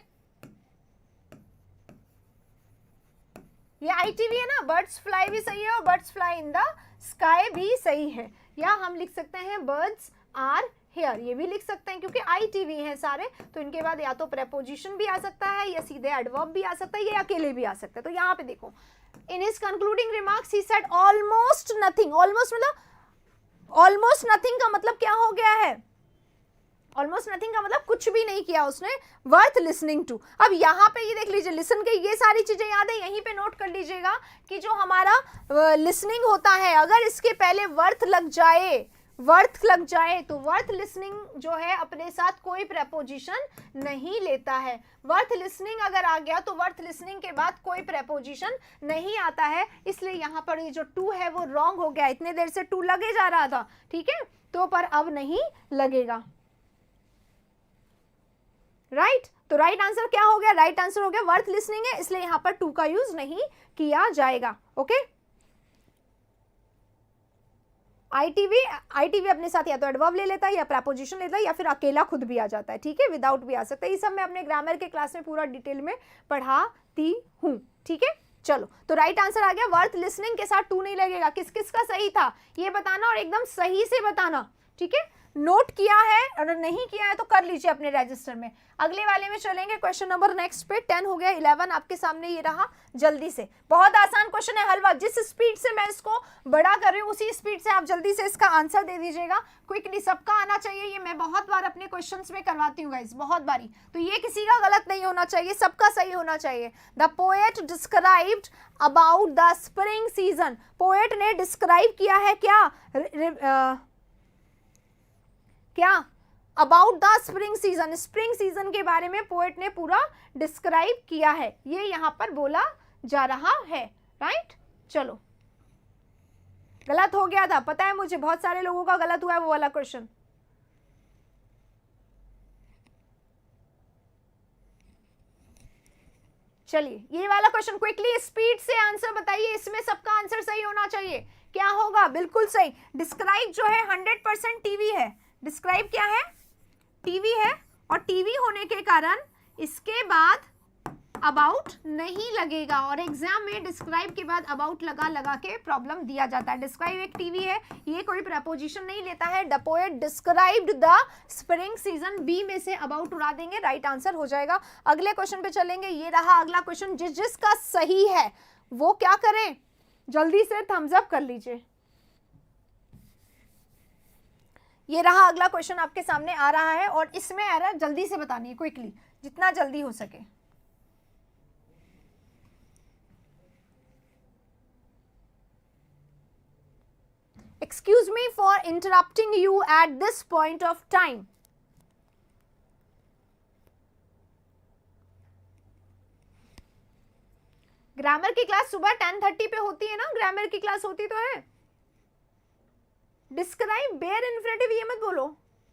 Speaker 1: ये ITV है ना, बर्ड्स फ्लाई भी सही है और birds fly in the sky भी सही है। या हम लिख सकते हैं बर्ड्स आर हेयर, ये भी लिख सकते हैं क्योंकि ITV है सारे, तो इनके बाद या तो प्रेपोजिशन भी आ सकता है या सीधे एडवर्ब भी आ सकता है, ये अकेले भी आ सकता है। तो यहाँ पे देखो, इन his concluding remarks he said almost nothing, almost मतलब, ऑलमोस्ट नथिंग का मतलब क्या हो गया है, ऑलमोस्ट नथिंग का मतलब कुछ भी नहीं किया उसने, वर्थ लिसनिंग टू। अब यहाँ पे ये देख लीजिए, लिसन के ये सारी चीजें याद है, यहीं पे नोट कर लीजिएगा कि जो हमारा लिसनिंग होता है अगर इसके पहले वर्थ लग जाए, वर्थ लग जाए तो वर्थ लिसनिंग जो है अपने साथ कोई प्रेपोजिशन नहीं लेता है। वर्थ लिसनिंग अगर आ गया तो वर्थ लिसनिंग के बाद कोई प्रेपोजिशन नहीं आता है, इसलिए यहाँ पर ये जो टू है वो रॉन्ग हो गया। इतने देर से टू लगे जा रहा था, ठीक है, तो पर अब नहीं लगेगा, राइट। तो राइट आंसर क्या हो गया, राइट आंसर हो गया वर्थ लिसनिंग है, इसलिए यहां पर टू का यूज नहीं किया जाएगा। ओके, आईटीवी अपने साथ या तो एडवर्ब ले लेता है या प्रेपोजिशन लेता है या फिर अकेला खुद भी आ जाता है, ठीक है, विदाउट भी आ सकता है। ये सब मैं अपने ग्रामर के क्लास में पूरा डिटेल में पढ़ाती हूँ, ठीक है। चलो, तो राइट आंसर आ गया, वर्थ लिसनिंग के साथ टू नहीं लगेगा। किस किस का सही था ये बताना और एकदम सही से बताना, ठीक है। नोट किया है, अगर नहीं किया है तो कर लीजिए अपने रजिस्टर में। अगले वाले में चलेंगे, क्वेश्चन नंबर नेक्स्ट पे 10 हो गया, 11 आपके सामने ये रहा। जल्दी से, बहुत आसान क्वेश्चन है हलवा, जिस स्पीड से मैं इसको बड़ा कर रही हूँ उसी स्पीड से आप जल्दी से इसका आंसर दे दीजिएगा। क्विकली सबका आना चाहिए, ये मैं बहुत बार अपने क्वेश्चंस में करवाती हूँ गाइस, बहुत बारी, तो ये किसी का गलत नहीं होना चाहिए, सबका सही होना चाहिए। The poet described about the spring season, poet ने डिस्क्राइब किया है क्या about the spring season, spring season के बारे में पोएट ने पूरा डिस्क्राइब किया है, ये यहां पर बोला जा रहा है, राइट। चलो, गलत हो गया था, पता है मुझे, बहुत सारे लोगों का गलत हुआ है वो वाला क्वेश्चन। चलिए, ये वाला क्वेश्चन क्विकली स्पीड से आंसर बताइए, इसमें सबका आंसर सही होना चाहिए। क्या होगा? बिल्कुल सही। डिस्क्राइब जो है 100% टीवी है, डिस्क्राइब क्या है? टीवी है, और टीवी होने के कारण इसके बाद अबाउट नहीं लगेगा, और एग्जाम में डिस्क्राइब के बाद अबाउट लगा के प्रॉब्लम दिया जाता है। डिस्क्राइब एक टीवी है, ये कोई प्रपोजिशन नहीं लेता है। The poet described the spring season, B में से अबाउट उड़ा देंगे, राइट आंसर हो जाएगा। अगले क्वेश्चन पे चलेंगे, ये रहा अगला क्वेश्चन, जिसका सही है वो क्या करें, जल्दी से थम्स अप कर लीजिए। ये रहा अगला क्वेश्चन आपके सामने आ रहा है, और इसमें एरर जल्दी से बतानी है, क्विकली, जितना जल्दी हो सके। Excuse me for interrupting you at this point of time. Grammar की क्लास सुबह 10:30 पे होती है ना, ग्रामर की क्लास होती तो है। डिस्क्राइब बेयर इन्फिनेटिव ये मत बोलो,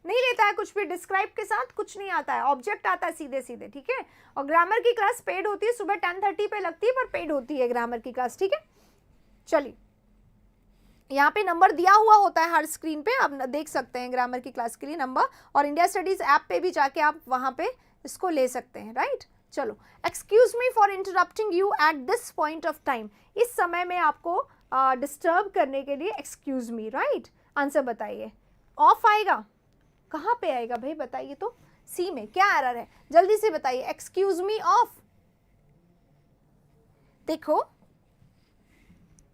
Speaker 1: नहीं लेता है कुछ भी, डिस्क्राइब के साथ कुछ नहीं आता है, ऑब्जेक्ट आता है सीधे सीधे, ठीक है। और ग्रामर की क्लास पेड होती है, सुबह 10:30 पे लगती है, पर पेड होती है ग्रामर की क्लास, ठीक है। चलिए, यहाँ पे नंबर दिया हुआ होता है हर स्क्रीन पे, आप देख सकते हैं ग्रामर की क्लास के लिए नंबर, और इंडिया स्टडीज ऐप पे भी जाके आप वहाँ पे इसको ले सकते हैं, राइट। चलो, excuse me for interrupting you eight this point of time, इस समय में आपको डिस्टर्ब करने के लिए एक्सक्यूज मी, राइट। आंसर बताइए, ऑफ आएगा, कहाँ पे आएगा भाई बताइए तो, सी में क्या एरर है, जल्दी से बताइए। एक्सक्यूज मी ऑफ, देखो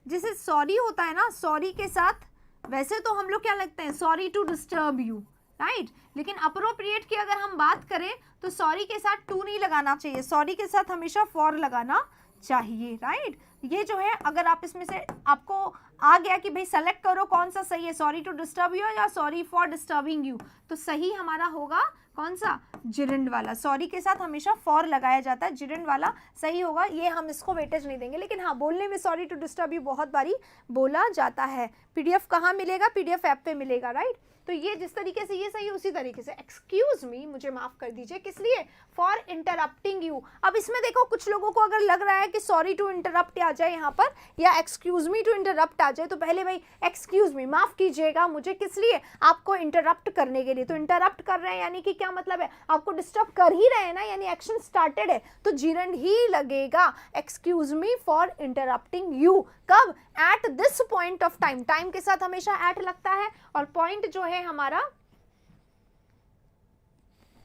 Speaker 1: जैसे सॉरी होता है ना, सॉरी के साथ वैसे तो हम लोग क्या लगते हैं, sorry to disturb you, right, लेकिन अप्रोप्रिएट की अगर हम बात करें तो सॉरी के साथ टू नहीं लगाना चाहिए, सॉरी के साथ हमेशा फॉर लगाना चाहिए, राइट। ये जो है, अगर आप इसमें से आपको आ गया कि भाई सेलेक्ट करो कौन सा सही है, सॉरी टू डिस्टर्ब यू या सॉरी फॉर डिस्टर्बिंग यू, तो सही हमारा होगा कौन सा, जिरंड वाला। सॉरी के साथ हमेशा फॉर लगाया जाता है, जिरंड वाला सही होगा, ये हम इसको वेटेज नहीं देंगे। लेकिन हाँ, बोलने में सॉरी टू डिस्टर्ब यू बहुत बारी बोला जाता है। पीडीएफ कहाँ मिलेगा, पीडीएफ ऐप पे मिलेगा, राइट। तो ये जिस तरीके से ये सही, उसी तरीके से एक्सक्यूज मी, मुझे माफ कर दीजिए, किस लिए, फॉर इंटरप्टिंग यू। अब इसमें देखो, कुछ लोगों को अगर लग रहा है कि सॉरी टू इंटरप्ट आ जाए यहाँ पर, या एक्सक्यूज मी टू इंटरप्ट आ जाए, तो पहले भाई एक्सक्यूज मी, माफ कीजिएगा मुझे, किस लिए, आपको इंटरप्ट करने के लिए। तो इंटरप्ट कर रहे हैं यानी कि क्या मतलब है, आपको डिस्टर्ब कर ही रहे हैं ना, यानी एक्शन स्टार्टेड है, तो जिरंड ही लगेगा। Excuse me for interrupting you, कब, at this point of time, time के साथ हमेशा एट लगता है, और पॉइंट जो है हमारा,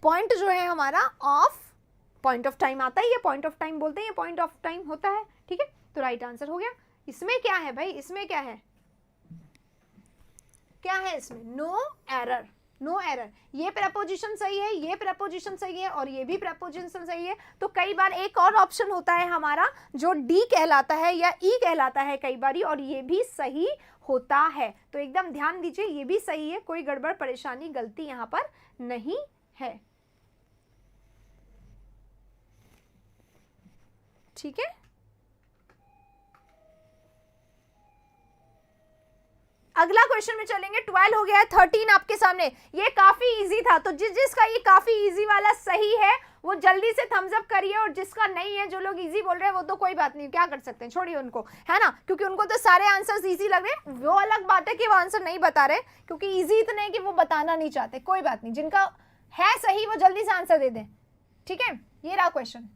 Speaker 1: पॉइंट जो है हमारा ऑफ, पॉइंट ऑफ टाइम आता है, ये पॉइंट ऑफ टाइम बोलते हैं, ये पॉइंट ऑफ टाइम होता है, ठीक है। तो राइट आंसर हो गया। इसमें क्या है भाई, इसमें क्या है, क्या है इसमें, नो एरर, नो एरर। ये प्रपोजिशन सही है, ये प्रपोजिशन सही है, और ये भी प्रपोजिशन सही है। तो कई बार एक और ऑप्शन होता है हमारा जो डी कहलाता है या ई कहलाता है कई बारी, और ये भी सही होता है। तो एकदम ध्यान दीजिए, ये भी सही है, कोई गड़बड़ परेशानी गलती यहाँ पर नहीं है, ठीक है। अगला क्वेश्चन में चलेंगे, 12 हो गया है, 13 आपके सामने, ये काफी इजी था, तो जिसका ये काफी इजी वाला सही है वो जल्दी से थम्स अप करिए, और जिसका नहीं है, जो लोग इजी बोल रहे हैं वो तो कोई बात नहीं, क्या कर सकते हैं, छोड़िए उनको, है ना, क्योंकि उनको तो सारे आंसर्स इजी लग रहे हैं। वो अलग बात है कि वो आंसर नहीं बता रहे क्योंकि इजी इतने है कि वो बताना नहीं चाहते, कोई बात नहीं, जिनका है सही वो जल्दी से आंसर दे दें, ठीक है। ये रहा question.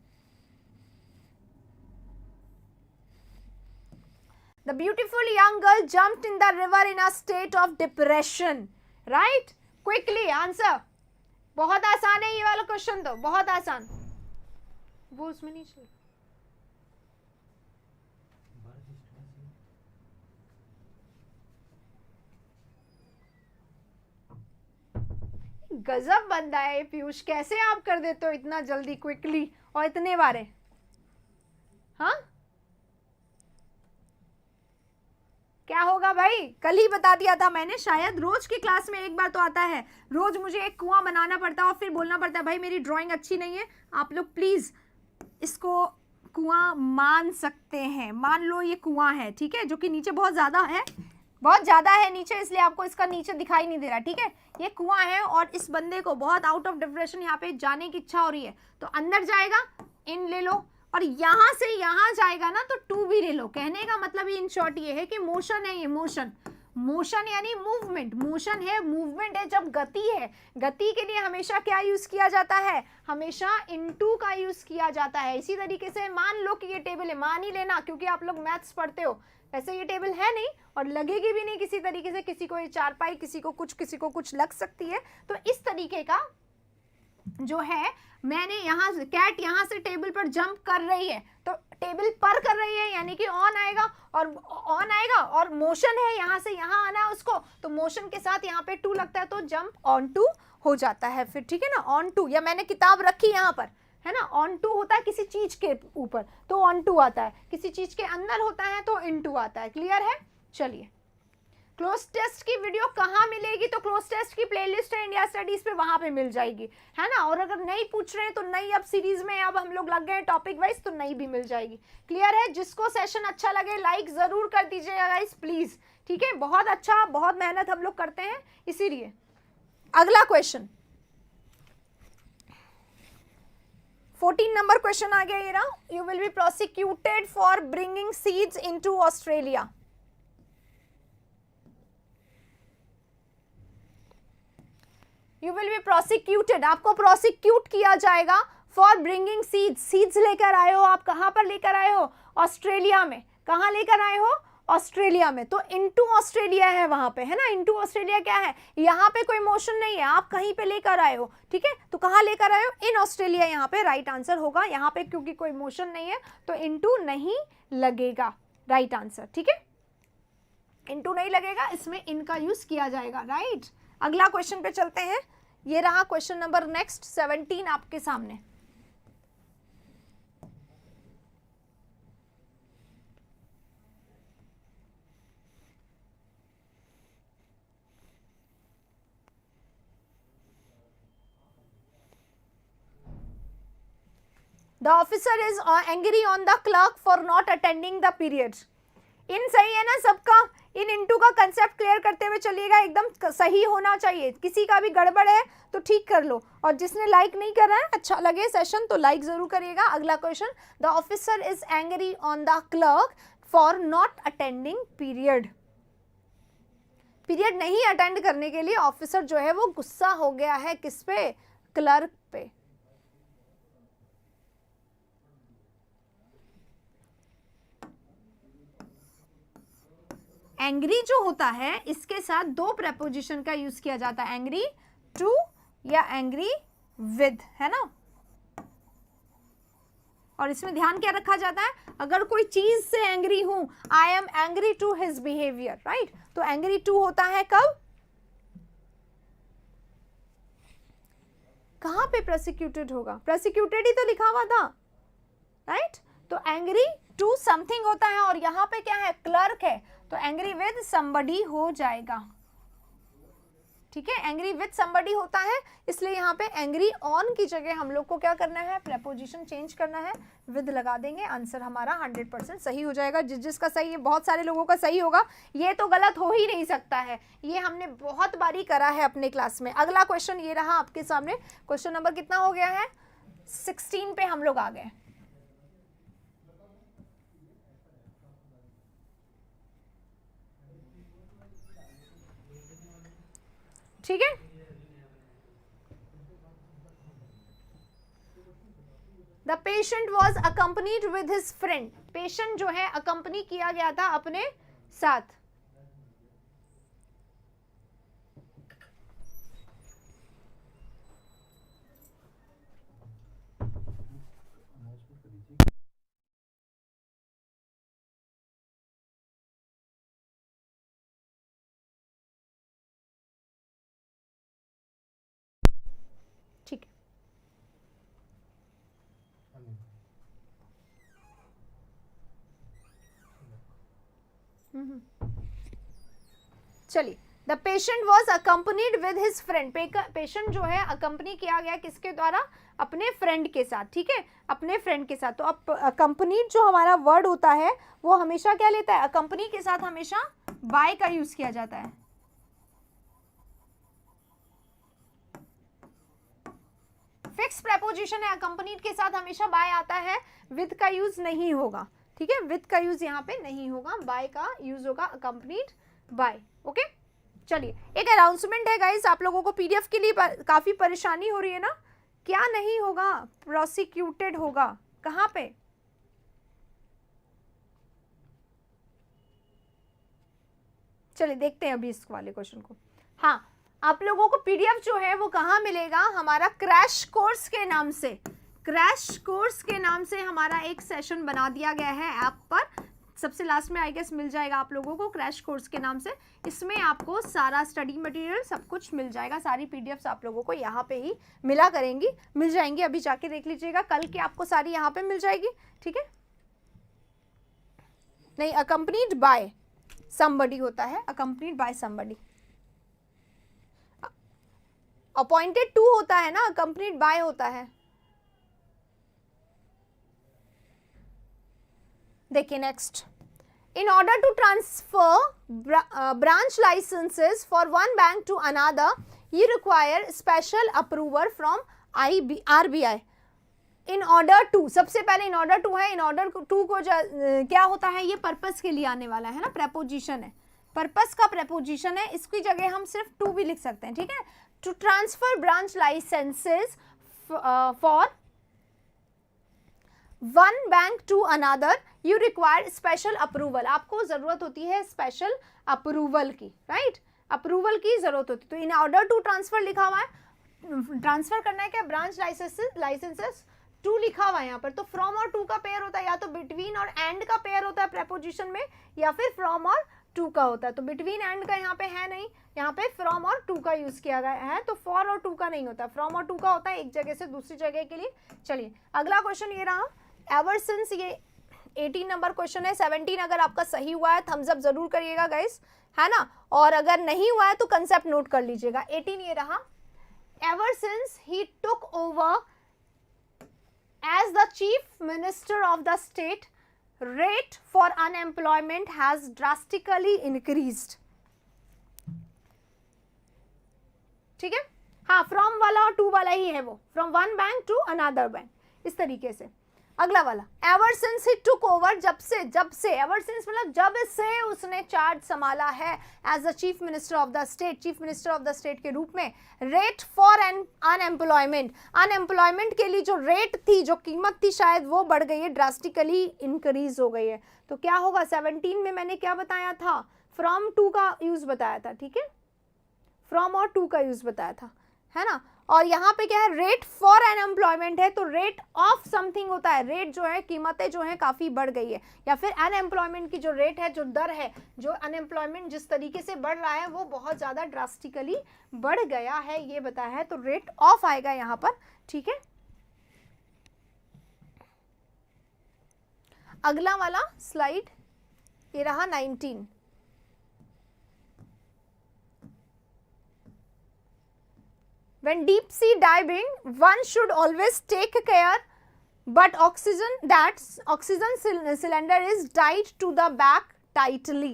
Speaker 1: The beautiful young girl jumped in the river in a state of depression. Right? Quickly answer. बहुत आसान है ये वाला क्वेश्चन, तो बहुत आसान। वो उसमें नहीं चल, गजब बंदा है पीयूष, कैसे आप कर देते हो इतना जल्दी, क्विकली, और इतने बारे। हाँ क्या होगा भाई, कल ही बता दिया था मैंने, शायद रोज की क्लास में एक बार तो आता है, रोज मुझे एक कुआं बनाना पड़ता है और फिर बोलना पड़ता है भाई मेरी ड्राइंग अच्छी नहीं है, आप लोग प्लीज इसको कुआं मान सकते हैं, मान लो ये कुआं है, ठीक है, जो कि नीचे बहुत ज्यादा है, बहुत ज्यादा है नीचे, इसलिए आपको इसका नीचे दिखाई नहीं दे रहा, ठीक है। ये कुआं है और इस बंदे को बहुत आउट ऑफ डिप्रेशन यहाँ पे जाने की इच्छा हो रही है, तो अंदर जाएगा, इन ले लो, और यहां से यहां जाएगा ना तो टू भी ले लो। कहने का मतलब इन शॉर्ट ये है कि मोशन है, ये मोशन, मोशन यानी मूवमेंट, मोशन है, मूवमेंट है, जब गति है, गति के लिए हमेशा क्या यूज किया जाता है, हमेशा इनटू का यूज किया जाता है। इसी तरीके से मान लो कि ये टेबल है, मान ही लेना क्योंकि आप लोग मैथ्स पढ़ते हो, वैसे ये टेबल है नहीं और लगेगी भी नहीं किसी तरीके से, किसी को ये चारपाई, किसी को कुछ लग सकती है, तो इस तरीके का जो है, मैंने यहाँ से कैट यहाँ से टेबल पर जंप कर रही है, तो टेबल पर कर रही है यानी कि ऑन आएगा और मोशन है, यहाँ से यहाँ आना है उसको, तो मोशन के साथ यहाँ पे टू लगता है तो जंप ऑन टू हो जाता है फिर, ठीक है ना, ऑन टू, या मैंने किताब रखी यहाँ पर, है ना, ऑन टू होता है किसी चीज के ऊपर तो ऑन टू आता है, किसी चीज के अंदर होता है तो इन टू आता है। क्लियर है? चलिए, क्लोज टेस्ट की वीडियो कहाँ मिलेगी, तो क्लोज टेस्ट की प्लेलिस्ट है इंडिया स्टडीज पे, वहां पे मिल जाएगी, है ना, और अगर नहीं पूछ रहे हैं तो नई अब सीरीज में अब हम लोग लग गए टॉपिक वाइज, तो नई भी मिल जाएगी। क्लियर है? जिसको सेशन अच्छा लगे लाइक जरूर कर दीजिएगा गाइस प्लीज, ठीक है, बहुत अच्छा, बहुत मेहनत हम लोग करते हैं इसीलिए। अगला क्वेश्चन 14 नंबर क्वेश्चन आ गया ये रहा, you will be prosecuted for bringing seeds into Australia. You will be prosecuted, आपको प्रोसिक्यूट किया जाएगा फॉर ब्रिंगिंग सीड्स, सीड्स लेकर आए हो आप, कहां पर लेकर आए हो, ऑस्ट्रेलिया में, कहां लेकर आए हो, ऑस्ट्रेलिया में, तो इनटू ऑस्ट्रेलिया है वहां पे, है ना, इनटू ऑस्ट्रेलिया क्या है, यहाँ पे कोई मोशन नहीं है, आप कहीं पे लेकर आए हो, ठीक है, तो कहाँ लेकर आए हो, इन ऑस्ट्रेलिया, यहाँ पे राइट आंसर होगा, यहाँ पे क्योंकि कोई मोशन नहीं है तो इनटू नहीं लगेगा, राइट आंसर, ठीक है, इनटू नहीं लगेगा, इसमें इन का यूज किया जाएगा, राइट। अगला क्वेश्चन पे चलते हैं, ये रहा क्वेश्चन नंबर नेक्स्ट 17 आपके सामने। The officer is angry on the clerk for not attending the period. इन सही है ना सबका, इन इनटू का कंसेप्ट क्लियर करते हुए चलिएगा, एकदम सही होना चाहिए, किसी का भी गड़बड़ है तो ठीक कर लो, और जिसने लाइक नहीं करा है, अच्छा लगे सेशन तो लाइक जरूर करिएगा। अगला question, the officer is angry on the clerk for not attending period. Period नहीं अटेंड करने के लिए ऑफिसर जो है वो गुस्सा हो गया है, किस पे, क्लर्क पे। एंग्री जो होता है इसके साथ दो प्रेपोजिशन का यूज किया जाता है, एंग्री टू या एंग्री विद, है ना, और इसमें ध्यान क्या रखा जाता है, अगर कोई चीज से एंग्री हूं, I am angry to his behaviour, right, तो एंग्री टू होता है कब, कहां पे प्रोसिक्यूटेड होगा, प्रोसिक्यूटेड ही तो लिखा हुआ था, राइट, तो एंग्री टू समथिंग होता है, और यहां पे क्या है, क्लर्क है, तो एंग्री विद समबडी हो जाएगा, ठीक है, एंग्री विद समबडी होता है, इसलिए यहाँ पे एंग्री ऑन की जगह हम लोग को क्या करना है, प्रेपोजिशन चेंज करना है, विद लगा देंगे, आंसर हमारा 100% सही हो जाएगा। जिसका सही है, बहुत सारे लोगों का सही होगा, ये तो गलत हो ही नहीं सकता है, ये हमने बहुत बारी करा है अपने क्लास में। अगला क्वेश्चन ये रहा आपके सामने, क्वेश्चन नंबर कितना हो गया है, 16 पे हम लोग आ गए। ठीक है, the patient was accompanied with his friend, patient जो है अकम्पनी किया गया था अपने साथ। ठीक है, चलिए, the patient was accompanied with his friend, patient जो है अकम्पनी किया गया किसके द्वारा, अपने फ्रेंड के साथ। ठीक है, अपने फ्रेंड के साथ। तो अब अकम्पनीड जो हमारा वर्ड होता है वो हमेशा क्या लेता है, अकम्पनी के साथ हमेशा बाय का यूज किया जाता है। फिक्स प्रेपोजिशन है, अकम्पनीड के साथ हमेशा बाय आता है, विद का यूज नहीं होगा। ठीक है, विद का यूज यहाँ पे नहीं होगा, बाय का यूज होगा, अकम्पनीड बाय। ओके, चलिए, एक अनाउंसमेंट है गाइस, आप लोगों को पीडीएफ के लिए काफी परेशानी हो रही है ना, क्या नहीं होगा, प्रोसिक्यूटेड होगा, कहाँ पे, चलिए देखते हैं अभी इस वाले क्वेश्चन को। हाँ, आप लोगों को पीडीएफ जो है वो कहाँ मिलेगा, हमारा क्रैश कोर्स के नाम से, क्रैश कोर्स के नाम से हमारा एक सेशन बना दिया गया है ऐप पर, सबसे लास्ट में आई गेस मिल जाएगा आप लोगों को, क्रैश कोर्स के नाम से। इसमें आपको सारा स्टडी मटेरियल सब कुछ मिल जाएगा, सारी पीडीएफ्स आप लोगों को यहाँ पे ही मिल जाएंगी, अभी जाके देख लीजिएगा, कल की आपको सारी यहाँ पे मिल जाएगी। ठीक है, नहीं, अकम्पनीड बाय समबडी होता है, accompanied by somebody, appointed to होता है ना, अकम्पनीड बाय होता है। देखिए next, in order to transfer branch licences for one bank to another you require special approval from RBI. In order to, सबसे पहले इन ऑर्डर टू है, इन ऑर्डर टू को क्या होता है, ये पर्पस के लिए आने वाला है ना, प्रेपोजिशन है, पर्पस का प्रेपोजिशन है, इसकी जगह हम सिर्फ टू भी लिख सकते हैं। ठीक है, to transfer branch licences for one bank to another you require special approval, आपको जरूरत होती है स्पेशल अप्रूवल की, राइट, अप्रूवल की जरूरत होती है। तो इन ऑर्डर टू ट्रांसफर लिखा हुआ है, ट्रांसफर करना है क्या, ब्रांच लाइसेंसेस टू लिखा हुआ है यहाँ पर, तो फ्रॉम और टू का पेयर होता है, या तो बिटवीन और एंड का पेयर होता है प्रेपोजिशन में, या फिर फ्रॉम और टू का होता है। तो बिटवीन एंड का यहाँ पे है नहीं, यहाँ पे फ्रॉम और टू का यूज किया गया है, तो फॉर और टू का नहीं होता, फ्रॉम और टू का होता है एक जगह से दूसरी जगह के लिए। चलिए अगला क्वेश्चन ये रहा, एवर सिंस, ये 18 नंबर क्वेश्चन है, 17 अगर आपका सही हुआ है थम्स अप जरूर करिएगा गाइस, है ना, और अगर नहीं हुआ है तो कंसेप्ट नोट कर लीजिएगा। 18 ये रहा, ever since he took over as the chief minister of the state rate for unemployment has drastically increased। ठीक है, हाँ, फ्रॉम वाला और टू वाला ही है वो, from one bank to another bank, इस तरीके से। अगला वाला, ever since he took over, जब से, एवर सिंस मतलब जब से उसने चार्ज संभाला है as the chief minister of the state, chief minister of the state के रूप में। Rate for an unemployment, unemployment के लिए जो रेट थी, जो कीमत थी, शायद वो बढ़ गई है, ड्रास्टिकली इंक्रीज हो गई है। तो क्या होगा, 17 में मैंने क्या बताया था, फ्रॉम टू का यूज बताया था। ठीक है, फ्रॉम और टू का यूज बताया था, है ना, और यहाँ पे क्या है, रेट फॉर अनएम्प्लॉयमेंट है, तो रेट ऑफ समथिंग होता है, रेट जो है, कीमतें जो है काफी बढ़ गई है, या फिर अनएम्प्लॉयमेंट की जो रेट है, जो दर है, जो अनएम्प्लॉयमेंट जिस तरीके से बढ़ रहा है वो बहुत ज्यादा ड्रास्टिकली बढ़ गया है, ये बताया है, तो रेट ऑफ आएगा यहाँ पर। ठीक है, अगला वाला स्लाइड ये रहा 19। When deep sea diving, one should always take care, but oxygen cylinder is tied to the back tightly.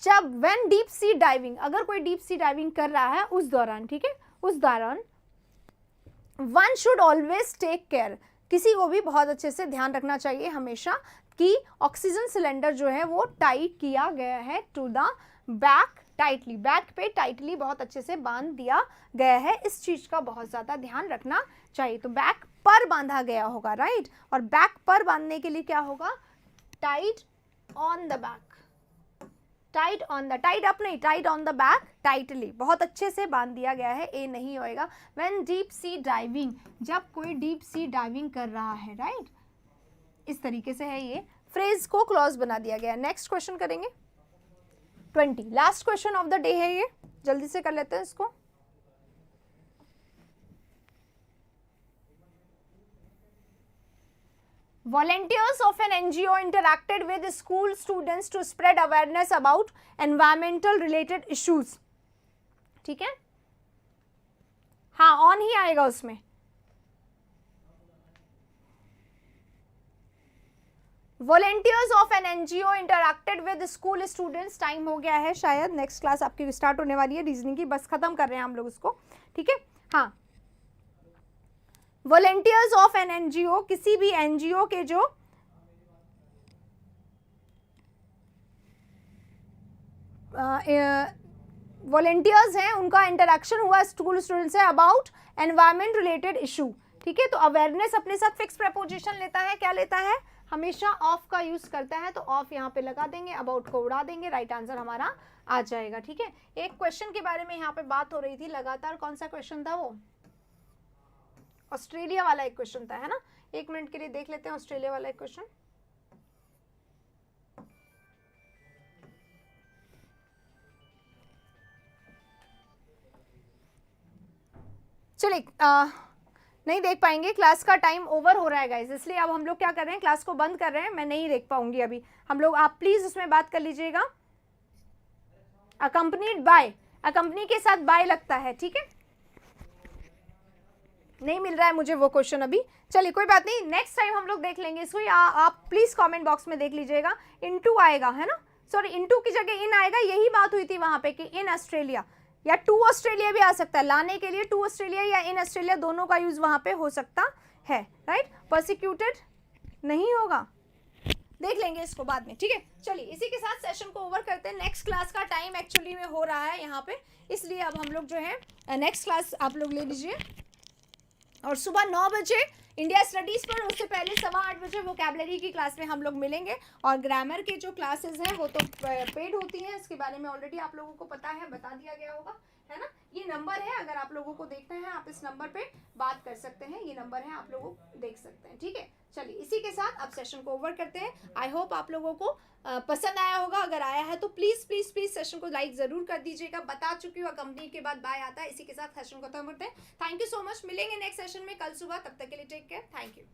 Speaker 1: जब when deep sea diving, अगर कोई deep sea diving कर रहा है उस दौरान, ठीक है, उस दौरान one should always take care, किसी को भी बहुत अच्छे से ध्यान रखना चाहिए हमेशा कि ऑक्सीजन सिलेंडर जो है वो टाइट किया गया है to the back tightly, back पे टाइटली बहुत अच्छे से बांध दिया गया है, इस चीज का बहुत ज़्यादा ध्यान रखना चाहिए। तो बैक पर बांधा गया होगा, राइट, और बैक पर बांधने के लिए क्या होगा, tight on the back, tight on the, tight up नहीं, tight on the back, tightly बहुत अच्छे से बांध दिया गया है, ए नहीं होएगा। व्हेन डीप सी डाइविंग, जब कोई डीप सी डाइविंग कर रहा है, राइट, इस तरीके से है, ये फ्रेज को क्लॉज बना दिया गया। नेक्स्ट क्वेश्चन करेंगे 20, last question of the day है ये, जल्दी से कर लेते हैं इसको। Volunteers of an NGO interacted with school students to spread awareness about environmental related issues। ठीक है, हाँ ऑन ही आएगा उसमें। Volunteers of an NGO interacted with school students, time हो गया है शायद, नेक्स्ट क्लास आपकी स्टार्ट होने वाली है, रीजनिंग की बस खत्म कर रहे हैं हम लोग उसको, ठीक है। हाँ, वॉलेंटियर्स ऑफ एन एनजीओ, किसी भी एनजीओ के जो वॉलेंटियर्स हैं उनका इंटरेक्शन हुआ school student say about environment related issue, ठीक है। तो अवेयरनेस अपने साथ फिक्स प्रपोजिशन लेता है, क्या लेता है, हमेशा ऑफ का यूज करता है, तो ऑफ यहाँ पे लगा देंगे, अबाउट को उड़ा देंगे, राइट आंसर हमारा आ जाएगा, ठीक है। एक क्वेश्चन के बारे में यहाँ पे बात हो रही थी लगातार, कौन सा क्वेश्चन था वो, ऑस्ट्रेलिया वाला एक क्वेश्चन था, है ना, एक मिनट के लिए देख लेते हैं ऑस्ट्रेलिया वाला एक क्वेश्चन। चलिए, नहीं देख पाएंगे, क्लास का टाइम ओवर हो रहा है गाइस, इसलिए अब हम लोग क्या कर रहे हैं, क्लास को बंद कर रहे हैं, मैं नहीं देख पाऊंगी अभी, हम लोग, आप प्लीज उसमें बात कर लीजिएगा, अकम्पनीड बाय, अकम्पनी के साथ बाय लगता है, ठीक है, नहीं मिल रहा है मुझे वो क्वेश्चन अभी, चलिए कोई बात नहीं, नेक्स्ट टाइम हम लोग देख लेंगे इसको, या आप प्लीज कमेंट बॉक्स में देख लीजिएगा, इनटू आएगा, है ना, सॉरी इनटू की जगह इन आएगा, यही बात हुई थी वहां पे कि इन ऑस्ट्रेलिया या टू ऑस्ट्रेलिया भी आ सकता है, लाने के लिए टू ऑस्ट्रेलिया या इन ऑस्ट्रेलिया दोनों का यूज वहां पे हो सकता है, राइट, प्रोसिक्यूटेड नहीं होगा, देख लेंगे इसको बाद में, ठीक है। चलिए इसी के साथ सेशन को ओवर करते हैं, नेक्स्ट क्लास का टाइम एक्चुअली में हो रहा है यहाँ पे, इसलिए अब हम लोग जो है नेक्स्ट क्लास आप लोग ले लीजिए, और सुबह 9 बजे इंडिया स्टडीज पर, उससे पहले 8:15 बजे वोकैबुलरी की क्लास में हम लोग मिलेंगे, और ग्रामर के जो क्लासेस हैं वो तो पेड होती हैं, इसके बारे में ऑलरेडी आप लोगों को पता है, बता दिया गया होगा, है ना, ये नंबर है, अगर आप लोगों को देखना है आप इस नंबर पे बात कर सकते हैं, ये नंबर है, आप लोगों को देख सकते हैं, ठीक है। चलिए इसी के साथ अब सेशन को ओवर करते हैं, आई होप आप लोगों को पसंद आया होगा, अगर आया है तो प्लीज प्लीज प्लीज सेशन को लाइक जरूर कर दीजिएगा, बता चुकी हूँ कंपनी के बाद बाय आता है, इसी के साथ सेशन को खत्म करते हैं, थैंक यू सो मच, मिलेंगे नेक्स्ट सेशन में कल सुबह, तब तक के लिए टेक केयर, थैंक यू।